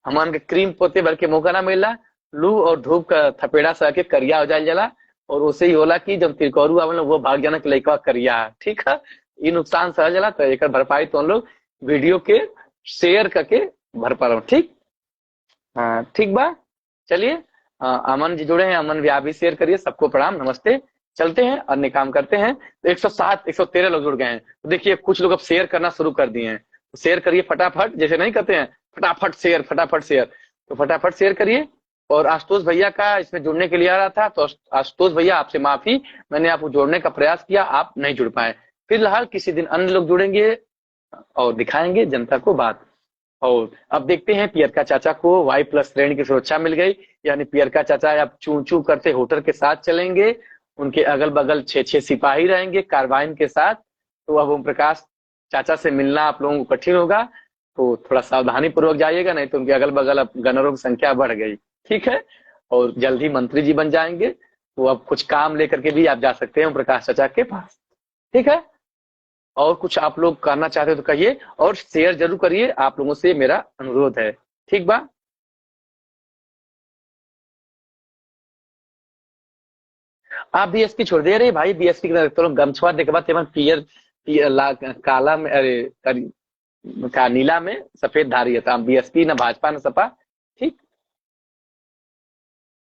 [SPEAKER 1] हमन के क्रीम पोते भर के मौका ना मिला, लू और धूप का थपेड़ा सह के करिया हो जाए जला, और उसे ही होला कि जब तिरकोरू आवल वो भाग जाना कि लड़का करिया है। ठीक है, ये नुकसान सह जला, तो एक भरपाई तो हम लोग वीडियो के शेयर करके भर पा रहा हूँ। ठीक, हाँ ठीक बा, चलिए। अमन जी जुड़े हैं, अमन भी आप भी शेयर करिए। सबको प्रणाम, नमस्ते। चलते हैं, अन्य काम करते हैं। तो 107 113 लोग जुड़ गए हैं, तो देखिए कुछ लोग अब शेयर करना शुरू कर दिए हैं, तो शेयर करिए फटाफट, जैसे नहीं करते हैं फटाफट शेयर, फटाफट शेयर, तो फटाफट शेयर करिए। और आशुतोष भैया का इसमें जुड़ने के लिए आ रहा था, तो आशुतोष भैया आपसे माफी, मैंने आपको जोड़ने का प्रयास किया, आप नहीं जुड़ पाए। फिलहाल किसी दिन अन्य लोग जुड़ेंगे और दिखाएंगे जनता को बात। और अब देखते हैं पियरका चाचा को Y+ श्रेणी की सुरक्षा मिल गई, यानी पियरका चाचा अब चू चू करते होटल के साथ चलेंगे, उनके अगल बगल 6-6 सिपाही रहेंगे कार्बाइन के साथ। तो अब ओम प्रकाश चाचा से मिलना आप लोगों को कठिन होगा, तो थोड़ा सावधानी पूर्वक जाइएगा, नहीं तो उनके अगल बगल अब गनरों की संख्या बढ़ गई। ठीक है, और जल्द ही मंत्री जी बन जाएंगे, तो अब कुछ काम लेकर के भी आप जा सकते हैं ओम प्रकाश चाचा के पास। ठीक है, और कुछ आप लोग करना चाहते हो तो कहिए, और शेयर जरूर करिए, आप लोगों से मेरा अनुरोध है। ठीक बा। आप बीएसपी छोड़ दे रहे भाई, बीएसपी के तो गमछुआ देखबा तेमन पियर पियर काला में, अरे का नीला में सफेद धारी है, बीएसपी ना भाजपा ना सपा। ठीक।